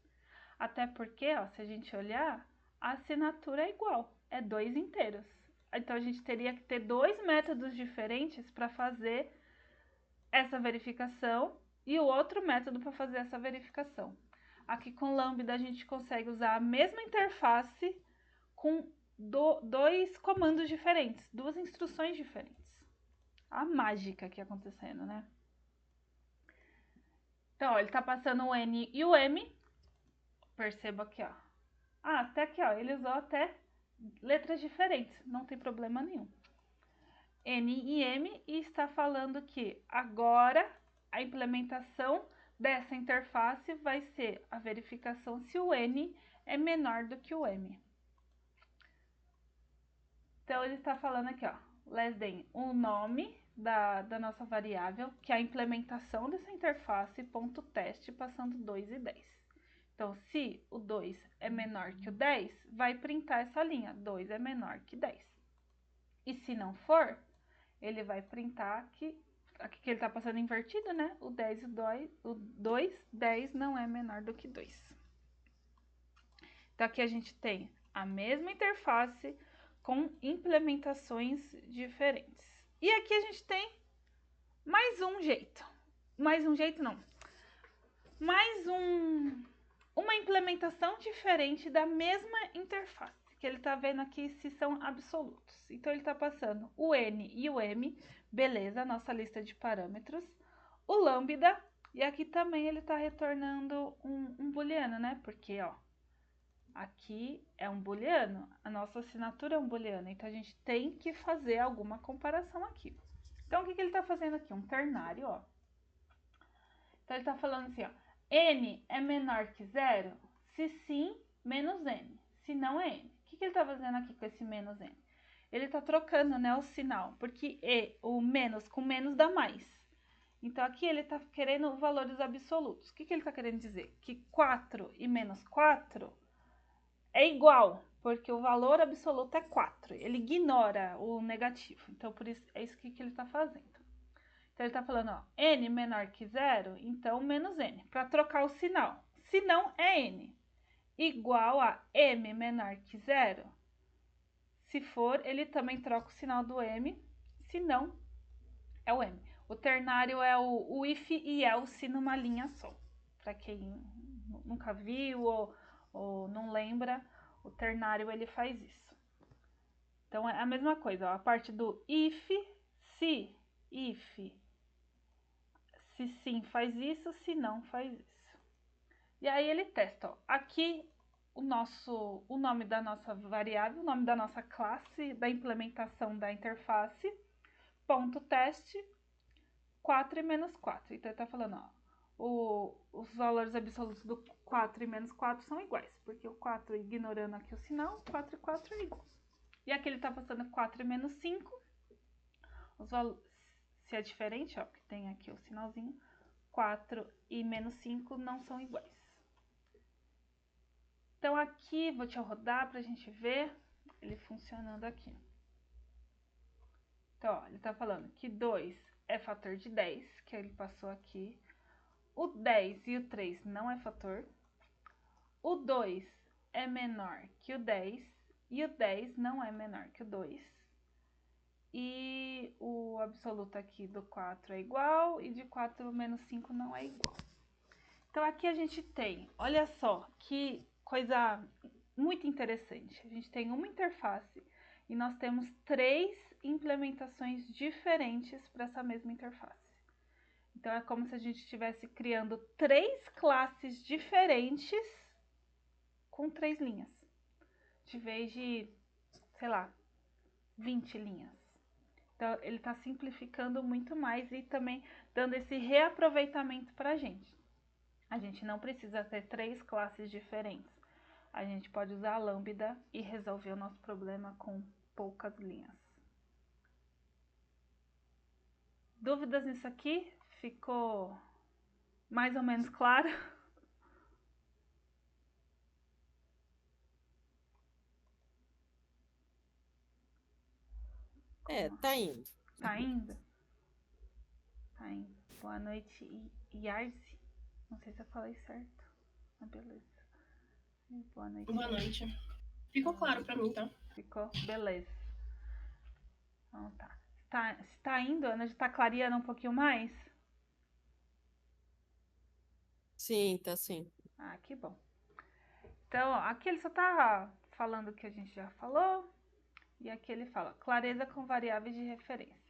Até porque, ó, se a gente olhar, a assinatura é igual, é 2 inteiros. Então, a gente teria que ter 2 métodos diferentes para fazer essa verificação e o outro método para fazer essa verificação. Aqui com lambda a gente consegue usar a mesma interface com 2 comandos diferentes, 2 instruções diferentes. A mágica aqui acontecendo, né? Então, ó, ele tá passando o N e o M. Perceba aqui, ó. Ah, até aqui, ó, ele usou até letras diferentes, não tem problema nenhum. N e M, e está falando que agora a implementação dessa interface vai ser a verificação se o N é menor do que o M. Então, ele está falando aqui, ó, less than o nome da nossa variável, que é a implementação dessa interface, ponto teste, passando 2 e 10. Então, se o 2 é menor que o 10, vai printar essa linha, 2 é menor que 10. E se não for, ele vai printar que, aqui que ele está passando invertido, né? O 10 e o 2, 10 não é menor do que 2. Então, aqui a gente tem a mesma interface com implementações diferentes. E aqui a gente tem mais um jeito. Uma implementação diferente da mesma interface, que ele está vendo aqui se são absolutos. Então, ele está passando o N e o M, beleza, nossa lista de parâmetros, o lambda, e aqui também ele está retornando um booleano, né? Porque, ó, aqui é um booleano, a nossa assinatura é um booleano, então a gente tem que fazer alguma comparação aqui. Então, o que ele está fazendo aqui? Um ternário, ó. Então, ele está falando assim, ó, n é menor que 0? Se sim, menos n. Se não, é n. O que ele está fazendo aqui com esse menos n? Ele está trocando, né, o sinal, porque o menos com menos dá mais. Então, aqui ele está querendo valores absolutos. O que ele está querendo dizer? Que 4 e menos 4 é igual, porque o valor absoluto é 4. Ele ignora o negativo. Então, por isso, é isso que ele está fazendo. Então, ele está falando, ó, n menor que 0, então menos n, para trocar o sinal. Se não, é n. Igual a m menor que 0. Se for, ele também troca o sinal do m. Se não, é o m. O ternário é o if e else numa linha só. Para quem nunca viu ou não lembra, o ternário ele faz isso. Então, é a mesma coisa, ó, a parte do if, se sim faz isso, se não faz isso. E aí ele testa, ó, aqui o nome da nossa variável, o nome da nossa classe, da implementação da interface, ponto teste, 4 e menos 4. Então ele tá falando, ó, os valores absolutos do 4 e menos 4 são iguais, porque o 4, ignorando aqui o sinal, 4 e 4 é igual. E aqui ele está passando 4 e menos 5, se é diferente, ó, que tem aqui o sinalzinho, 4 e menos 5 não são iguais. Então aqui, vou te rodar para a gente ver ele funcionando aqui. Então, ó, ele está falando que 2 é fator de 10, que ele passou aqui. O 10 e o 3 não é fator. O 2 é menor que o 10 e o 10 não é menor que o 2. E o absoluto aqui do 4 é igual e de 4 menos 5 não é igual. Então aqui a gente tem, olha só, que coisa muito interessante. A gente tem uma interface e nós temos 3 implementações diferentes para essa mesma interface. Então é como se a gente estivesse criando 3 classes diferentes com 3 linhas, de vez de, sei lá, 20 linhas. Então ele está simplificando muito mais e também dando esse reaproveitamento para a gente. A gente não precisa ter 3 classes diferentes. A gente pode usar a Lambda e resolver o nosso problema com poucas linhas. Dúvidas nisso aqui? Ficou mais ou menos claro? Tá indo. Tá indo? Tá indo. Boa noite, Yarzi. Não sei se eu falei certo. Mas beleza. Boa noite. Boa noite. Ficou claro pra mim, tá? Ficou? Beleza. Então tá. Se tá indo, Ana, já tá clareando um pouquinho mais? Sim, tá sim. Ah, que bom. Então, ó, aqui ele só tá falando o que a gente já falou. E aqui ele fala, clareza com variáveis de referência.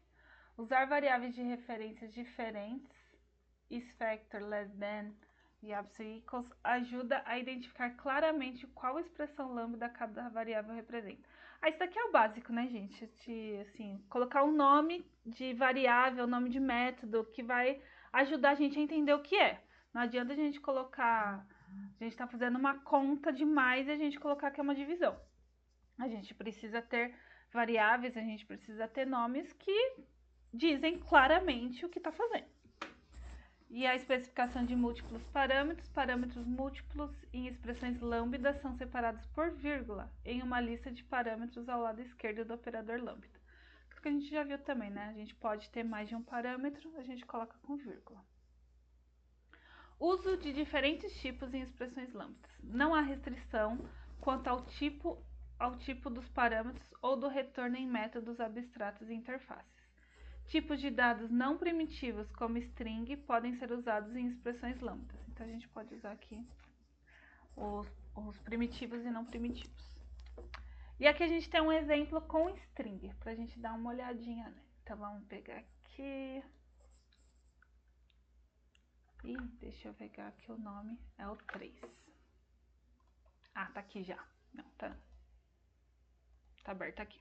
Usar variáveis de referência diferentes, is factor, less than e absolute equals, ajuda a identificar claramente qual expressão lambda cada variável representa. Ah, isso daqui é o básico, né, gente? Assim, colocar um nome de variável, nome de método, que vai ajudar a gente a entender o que é. Não adianta a gente colocar... A gente está fazendo uma conta demais e a gente colocar que é uma divisão. A gente precisa ter variáveis, a gente precisa ter nomes que dizem claramente o que está fazendo. E a especificação de múltiplos parâmetros, parâmetros múltiplos em expressões lambda são separados por vírgula em uma lista de parâmetros ao lado esquerdo do operador lambda. Isso que a gente já viu também, né? A gente pode ter mais de um parâmetro, a gente coloca com vírgula. Uso de diferentes tipos em expressões lambdas. Não há restrição quanto ao tipo dos parâmetros ou do retorno em métodos abstratos e interfaces. Tipos de dados não primitivos, como string, podem ser usados em expressões lambdas. Então, a gente pode usar aqui os primitivos e não primitivos. E aqui a gente tem um exemplo com string, para a gente dar uma olhadinha, né? Então, vamos pegar aqui. E deixa eu pegar aqui o nome, é o 3. Ah, tá aqui já. Não, tá aberto aqui.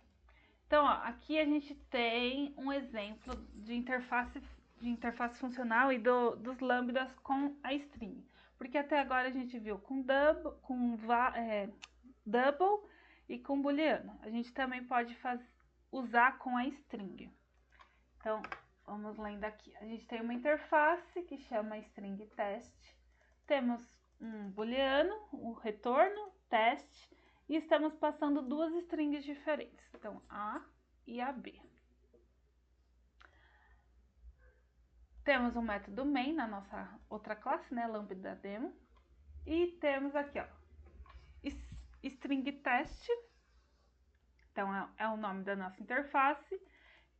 Então, ó, aqui a gente tem um exemplo de interface funcional e dos lambdas com a string. Porque até agora a gente viu com double e com booleano. A gente também pode usar com a string. Então, vamos lendo aqui. A gente tem uma interface que chama string test. Temos um booleano, o retorno, teste. E estamos passando 2 strings diferentes. Então, A e a B. Temos um método main na nossa outra classe, né? Lambda demo. E temos aqui, ó, string test. Então, é o nome da nossa interface.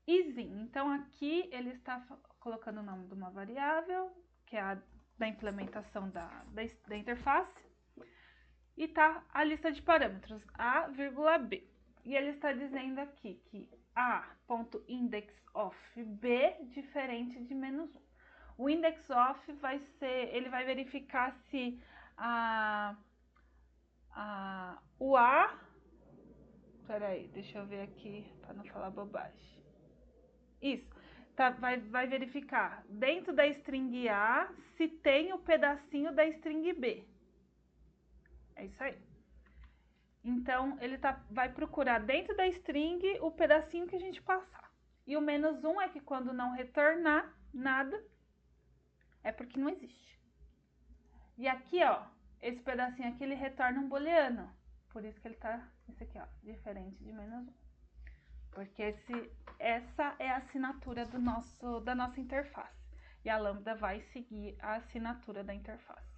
E zin. Então, aqui ele está colocando o nome de uma variável, que é da implementação da interface. E tá a lista de parâmetros, A, B. E ele está dizendo aqui que A.indexOf.b diferente de -1. O indexOf ele vai verificar se o A... Peraí, deixa eu ver aqui para não falar bobagem. Isso. vai verificar dentro da string A se tem o pedacinho da string B. É isso aí. Então, ele vai procurar dentro da string o pedacinho que a gente passar. E o -1 é que quando não retornar nada, é porque não existe. E aqui, ó, esse pedacinho aqui, ele retorna um booleano. Por isso que ele tá, esse aqui, ó, diferente de -1. Porque essa é a assinatura da nossa interface. E a lambda vai seguir a assinatura da interface.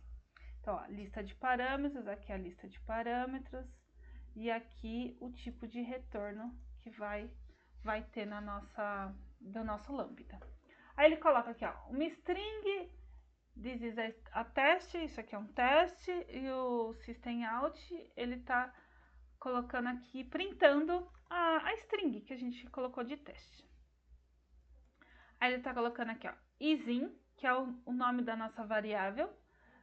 Então, ó, lista de parâmetros, aqui a lista de parâmetros. E aqui o tipo de retorno que vai ter do nosso lambda. Aí ele coloca aqui, ó, uma string, this is a teste, isso aqui é um teste, e o system out, ele tá colocando aqui, printando a string que a gente colocou de teste. Aí ele tá colocando aqui, ó, isin, que é o nome da nossa variável,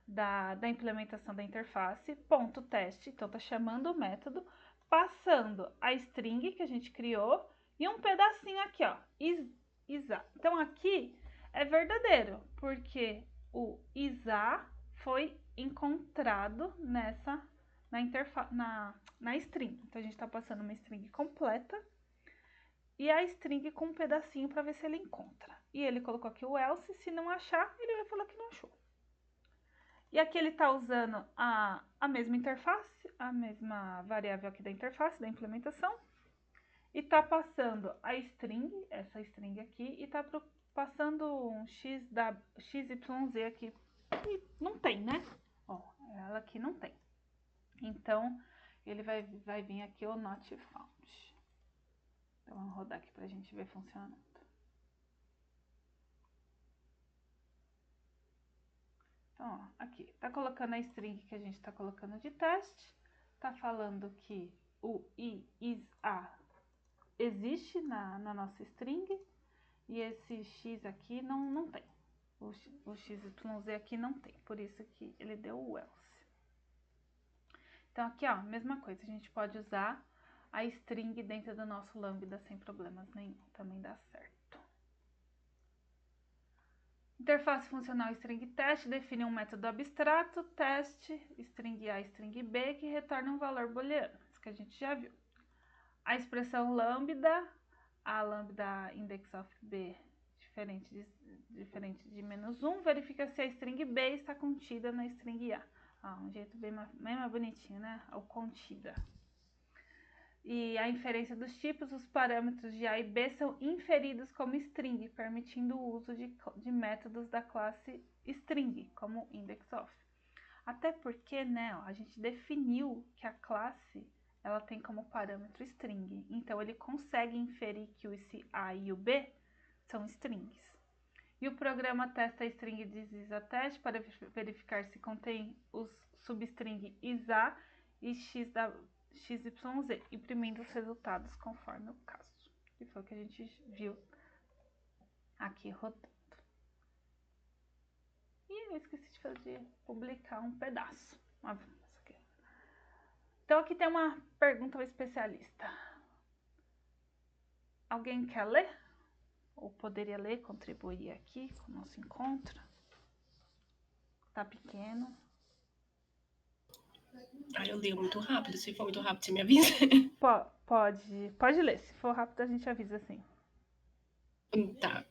da implementação da interface, ponto teste, então tá chamando o método, passando a string que a gente criou e um pedacinho aqui, ó, isa. Então aqui é verdadeiro, porque o isa foi encontrado na string. Então a gente tá passando uma string completa e a string com um pedacinho para ver se ele encontra. E ele colocou aqui o else, se não achar, ele vai falar que não achou. E aqui ele está usando a mesma interface, a mesma variável aqui da interface, da implementação. E está passando a string, essa string aqui, e está passando um XYZ aqui, que não tem, né? Ó, ela aqui não tem. Então, ele vai vir aqui o not found. Então, vamos rodar aqui para a gente ver funcionando. Então, ó, aqui, tá colocando a string que a gente tá colocando de teste, tá falando que o is_a existe na nossa string, e esse x aqui não tem. O XYZ aqui não tem, por isso que ele deu o else. Então, aqui, ó, mesma coisa, a gente pode usar a string dentro do nosso lambda sem problemas nenhum, também dá certo. Interface funcional string test define um método abstrato, teste, string A, string B, que retorna um valor booleano, isso que a gente já viu. A expressão lambda, a lambda index of B, diferente de -1, verifica se a string B está contida na string A. Ah, um jeito bem mais bonitinho, né? O contida. E a inferência dos tipos, os parâmetros de A e B são inferidos como string, permitindo o uso de métodos da classe string, como indexOf. Até porque, né, ó, a gente definiu que a classe ela tem como parâmetro string, então ele consegue inferir que esse A e o B são strings. E o programa testa a string test para verificar se contém os substring isa e XYZ, imprimindo os resultados conforme o caso. Que foi o que a gente viu aqui rodando. E eu esqueci de publicar um pedaço. Então aqui tem uma pergunta ao especialista. Alguém quer ler? Ou poderia ler, contribuir aqui com o nosso encontro? Tá pequeno. Ah, eu leio muito rápido. Se for muito rápido, você me avisa. Pode ler. Se for rápido, a gente avisa sim. Tá.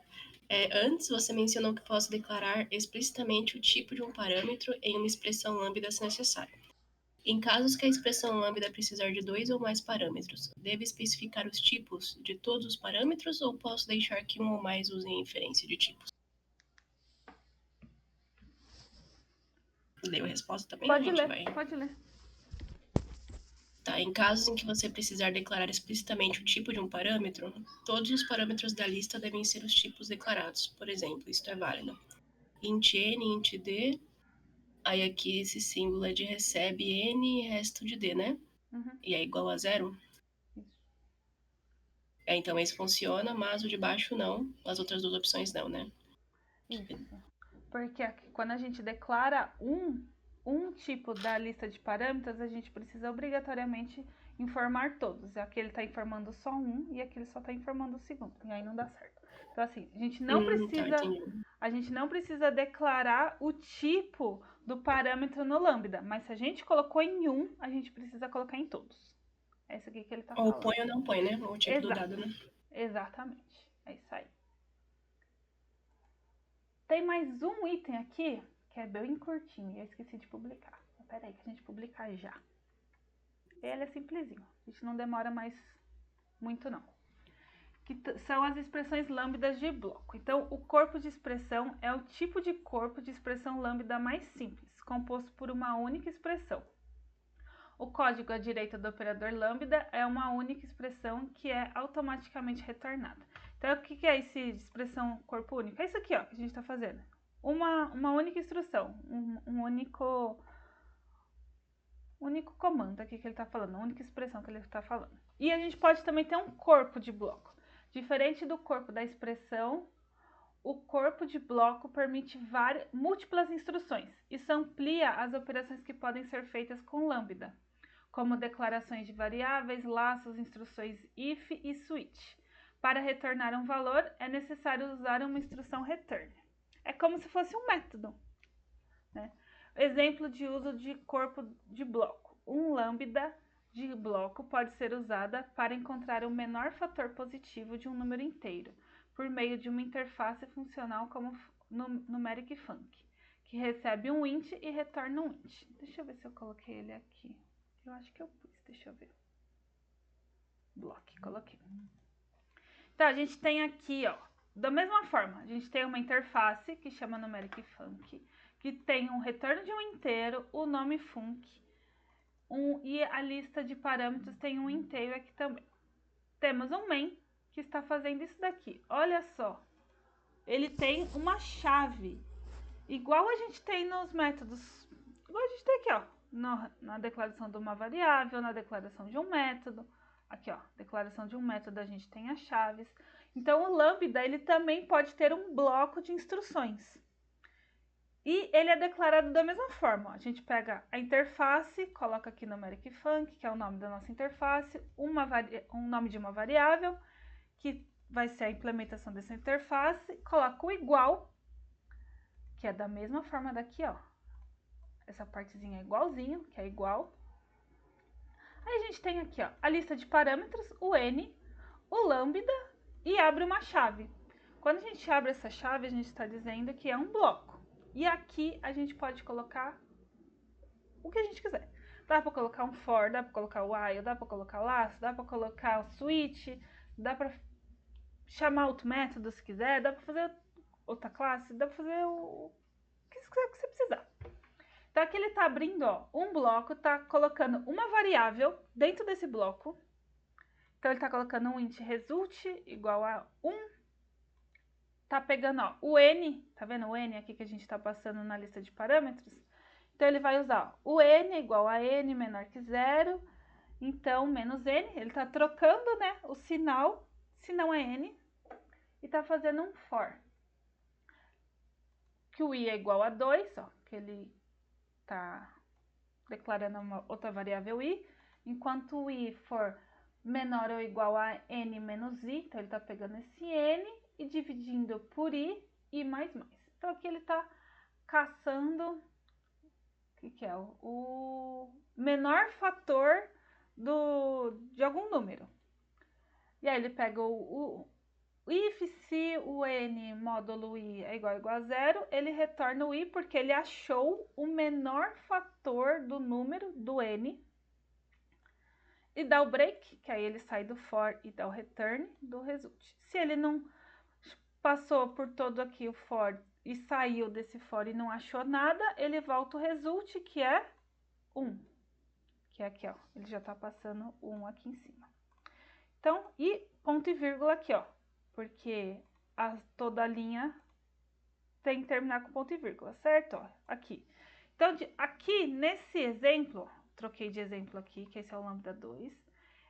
Antes, você mencionou que posso declarar explicitamente o tipo de um parâmetro em uma expressão lambda se necessário. Em casos que a expressão lambda precisar de 2 ou mais parâmetros, devo especificar os tipos de todos os parâmetros ou posso deixar que um ou mais usem inferência de tipos? Leu a resposta também? Pode ler. Tá, em casos em que você precisar declarar explicitamente o tipo de um parâmetro, todos os parâmetros da lista devem ser os tipos declarados. Por exemplo, isto é válido. Int n, int d, aí aqui esse símbolo é de recebe n e resto de d, né? Uhum. E é igual a 0? Então esse funciona, mas o de baixo não. As outras duas opções não, né? Isso. Porque aqui, quando a gente declara um tipo da lista de parâmetros, a gente precisa obrigatoriamente informar todos. Aqui ele está informando só um e aqui ele só está informando o segundo. E aí não dá certo. Então, assim, a gente não entendi. a gente não precisa declarar o tipo do parâmetro no lambda, mas se a gente colocou em um, a gente precisa colocar em todos. É isso aqui que ele tá Ou falando. põe ou não põe, né? O tipo do Exato. dado, né? Exatamente. É isso aí. Tem mais um item aqui que é bem curtinho e eu esqueci de publicar. Peraí, que a gente publicar já. Ele é simplesinho. A gente não demora mais muito, não. Que são as expressões lambdas de bloco. Então, o corpo de expressão é o tipo de corpo de expressão lambda mais simples, composto por uma única expressão. O código à direita do operador lambda é uma única expressão que é automaticamente retornada. Então, o que é essa expressão corpo único? É isso aqui, ó, que a gente está fazendo. Uma única instrução, um único comando aqui que ele está falando, uma única expressão que ele está falando. E a gente pode também ter um corpo de bloco. Diferente do corpo da expressão, o corpo de bloco permite múltiplas instruções. Isso amplia as operações que podem ser feitas com lambda, como declarações de variáveis, laços, instruções if e switch. Para retornar um valor, é necessário usar uma instrução return. É como se fosse um método, né? Exemplo de uso de corpo de bloco. Um lambda de bloco pode ser usada para encontrar o menor fator positivo de um número inteiro, por meio de uma interface funcional como numeric func, que recebe um int e retorna um int. Deixa eu ver se eu coloquei ele aqui. Eu acho que eu pus, deixa eu ver. Block, coloquei. Então, a gente tem aqui, ó, da mesma forma, a gente tem uma interface que chama numeric func, que tem um retorno de um inteiro, o nome func, e a lista de parâmetros tem um inteiro aqui também. Temos um main que está fazendo isso daqui. Olha só, ele tem uma chave, igual a gente tem nos métodos, igual a gente tem aqui, ó, na declaração de uma variável, na declaração de um método. Aqui, ó, declaração de um método, a gente tem as chaves. Então, o lambda, ele também pode ter um bloco de instruções. E ele é declarado da mesma forma. Ó. A gente pega a interface, coloca aqui numeric func, que é o nome da nossa interface, um nome de uma variável, que vai ser a implementação dessa interface, coloca o igual, que é da mesma forma daqui, ó. Essa partezinha é igualzinho, que é igual. Aí a gente tem aqui, ó, a lista de parâmetros, o n, o lambda e abre uma chave. Quando a gente abre essa chave, a gente está dizendo que é um bloco. E aqui a gente pode colocar o que a gente quiser. Dá para colocar um for, dá para colocar o while, dá para colocar laço, dá para colocar o switch, dá para chamar outro método se quiser, dá para fazer outra classe, dá para fazer o que você precisar. Então aqui ele está abrindo, ó, um bloco, está colocando uma variável dentro desse bloco. Então ele está colocando um int result igual a 1. Tá pegando, ó, o n, tá vendo o n aqui que a gente tá passando na lista de parâmetros? Então ele vai usar ó, o n igual a n menor que 0, então menos n, ele tá trocando, né, o sinal, se não é n, e tá fazendo um for. Que o i é igual a 2, ó, que ele tá declarando uma outra variável i, enquanto o i for menor ou igual a n menos i, então ele tá pegando esse n e dividindo por i e mais. Então aqui ele tá caçando o que é o menor fator de algum número. E aí ele pega o if se o n módulo i é igual a 0, ele retorna o i porque ele achou o menor fator do número do n. E dá o break, que aí ele sai do for e dá o return do result. Se ele não passou por todo aqui o for e saiu desse for e não achou nada, ele volta o result, que é 1. Que é aqui, ó. Ele já tá passando 1 aqui em cima. Então, e ponto e vírgula aqui, ó. Porque toda a linha tem que terminar com ponto e vírgula, certo? Ó, aqui. Então, aqui nesse exemplo, troquei de exemplo aqui, que esse é o lambda 2.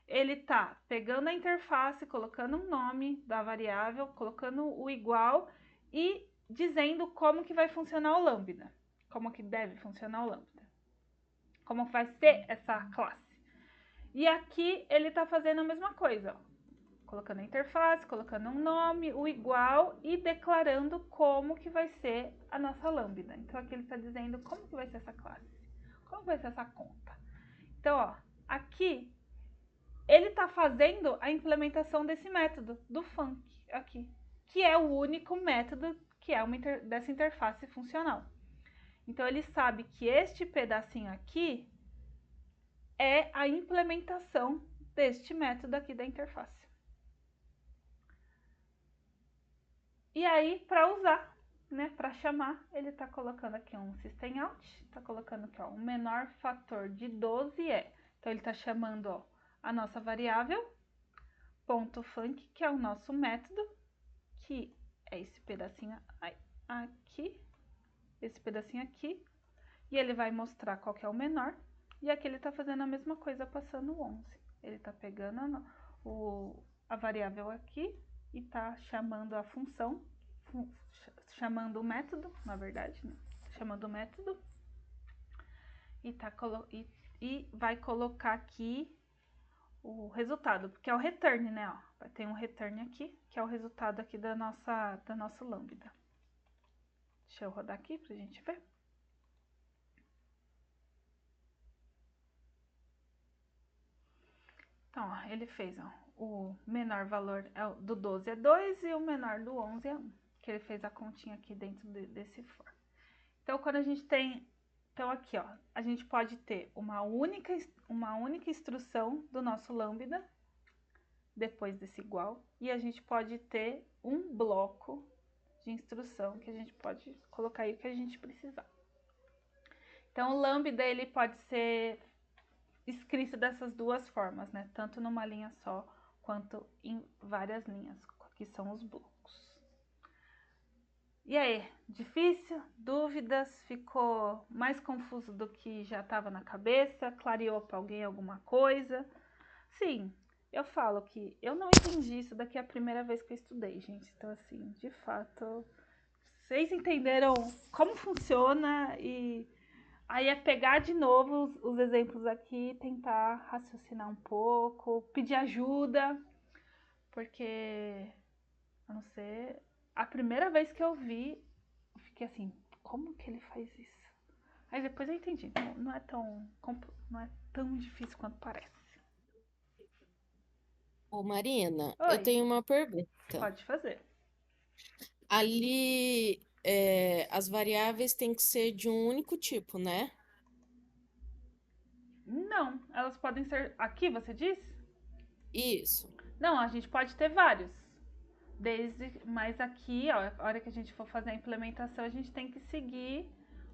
Ele tá pegando a interface, colocando um nome da variável, colocando o igual e dizendo como que vai funcionar o lambda. Como que deve funcionar o lambda. Como vai ser essa classe. E aqui ele tá fazendo a mesma coisa, ó. colocando a interface, colocando um nome, o igual e declarando como que vai ser a nossa lambda. Então aqui ele está dizendo como que vai ser essa classe, como vai ser essa conta. Então, ó, aqui ele está fazendo a implementação desse método, do func aqui, que é o único método que é dessa interface funcional. Então ele sabe que este pedacinho aqui é a implementação deste método aqui da interface. E aí, para usar, né, para chamar, ele está colocando aqui um systemout, está colocando aqui, ó, o menor fator de 12 é. Então, ele está chamando, ó, a nossa variável, .func, que é o nosso método, que é esse pedacinho aqui, esse pedacinho aqui, e ele vai mostrar qual que é o menor, e aqui ele está fazendo a mesma coisa, passando o 11. Ele está pegando a variável aqui, e está chamando a função, chamando o método, na verdade, né? Chamando o método, e vai colocar aqui o resultado, porque é o return, né? Ó, vai ter um return aqui, que é o resultado aqui da nossa lambda. Deixa eu rodar aqui pra gente ver. Então, ó, ele fez, ó, o menor valor do 12 é 2 e o menor do 11 é 1. Que ele fez a continha aqui dentro desse for. Então, quando a gente tem... Então, aqui, ó, a gente pode ter uma única instrução do nosso lambda, depois desse igual, e a gente pode ter um bloco de instrução que a gente pode colocar aí o que a gente precisar. Então, o lambda, ele pode ser escrito dessas duas formas, né? Tanto numa linha só, quanto em várias linhas, que são os blocos. E aí, difícil? Dúvidas? Ficou mais confuso do que já estava na cabeça? Clareou para alguém alguma coisa? Sim, eu falo que eu não entendi isso daqui a primeira vez que eu estudei, gente. Então, assim, de fato, vocês entenderam como funciona e aí é pegar de novo os exemplos aqui, tentar raciocinar um pouco, pedir ajuda, porque, a não ser, a primeira vez que eu vi, eu fiquei assim, como que ele faz isso? Aí depois eu entendi, não é tão difícil quanto parece. Ô, Marina, Oi. eu tenho uma pergunta. Pode fazer. Ali, as variáveis têm que ser de um único tipo, né? Não, elas podem ser... Aqui, você disse? Isso. Não, a gente pode ter vários. Mas aqui, ó, a hora que a gente for fazer a implementação, a gente tem que seguir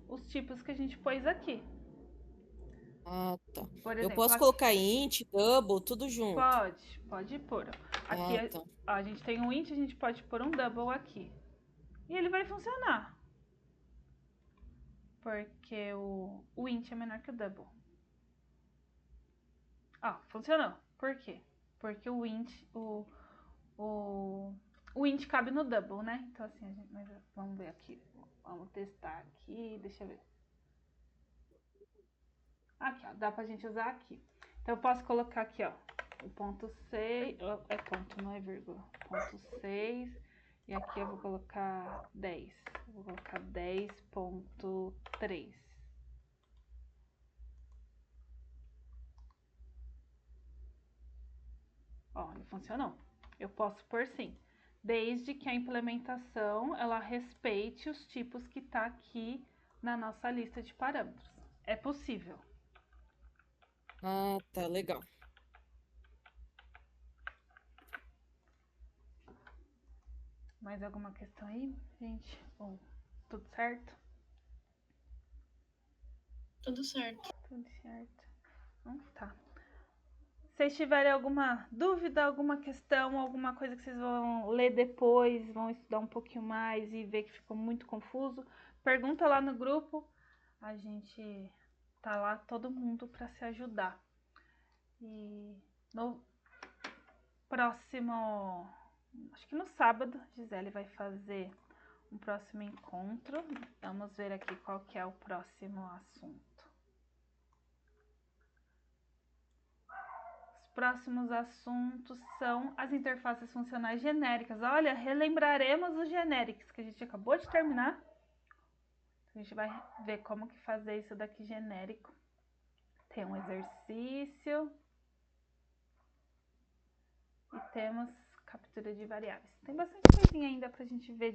os tipos que a gente pôs aqui. Ah, tá. Por Eu exemplo, posso aqui, colocar int, double, tudo junto. pode pôr. Aqui Ah, tá. ó, a gente tem um int, a gente pode pôr um double aqui. E ele vai funcionar. Porque o int é menor que o double. Ó, funcionou. Por quê? Porque o int cabe no double, né? Então assim, mas vamos ver aqui. Vamos testar aqui, deixa eu ver. Aqui, ó, dá pra gente usar aqui. Então eu posso colocar aqui, ó, o ponto 6, é ponto, não é vírgula. Ponto 6, e aqui eu vou colocar 10. Eu vou colocar 10.3. Ó, ele funcionou. Eu posso pôr sim, desde que a implementação ela respeite os tipos que tá aqui na nossa lista de parâmetros. É possível. Ah, tá, legal. Mais alguma questão aí, gente? Ou tudo certo? Tudo certo. Tudo certo. Então tá. Se vocês tiverem alguma dúvida, alguma questão, alguma coisa que vocês vão ler depois, vão estudar um pouquinho mais e ver que ficou muito confuso, pergunta lá no grupo. A gente tá lá todo mundo para se ajudar. E no próximo, acho que no sábado, Gisele vai fazer um próximo encontro. Vamos ver aqui qual que é o próximo assunto. Os próximos assuntos são as interfaces funcionais genéricas. Olha, relembraremos os genéricos que a gente acabou de terminar. A gente vai ver como que fazer isso daqui genérico. Tem um exercício. E temos captura de variáveis. Tem bastante coisinha ainda pra gente ver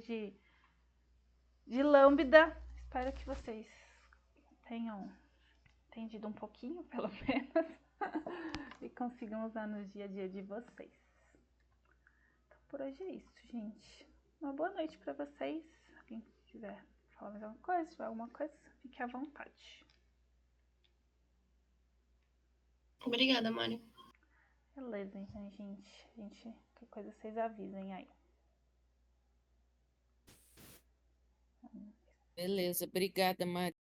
de lambda. Espero que vocês tenham entendido um pouquinho, pelo menos, e consigam usar no dia a dia de vocês. Então, por hoje é isso, gente. Uma boa noite para vocês. Se alguém quiser falar mais alguma coisa, se tiver alguma coisa, fique à vontade. Obrigada, Mari. Beleza, então, gente. Qualquer coisa vocês avisem aí. Beleza, obrigada, Mari.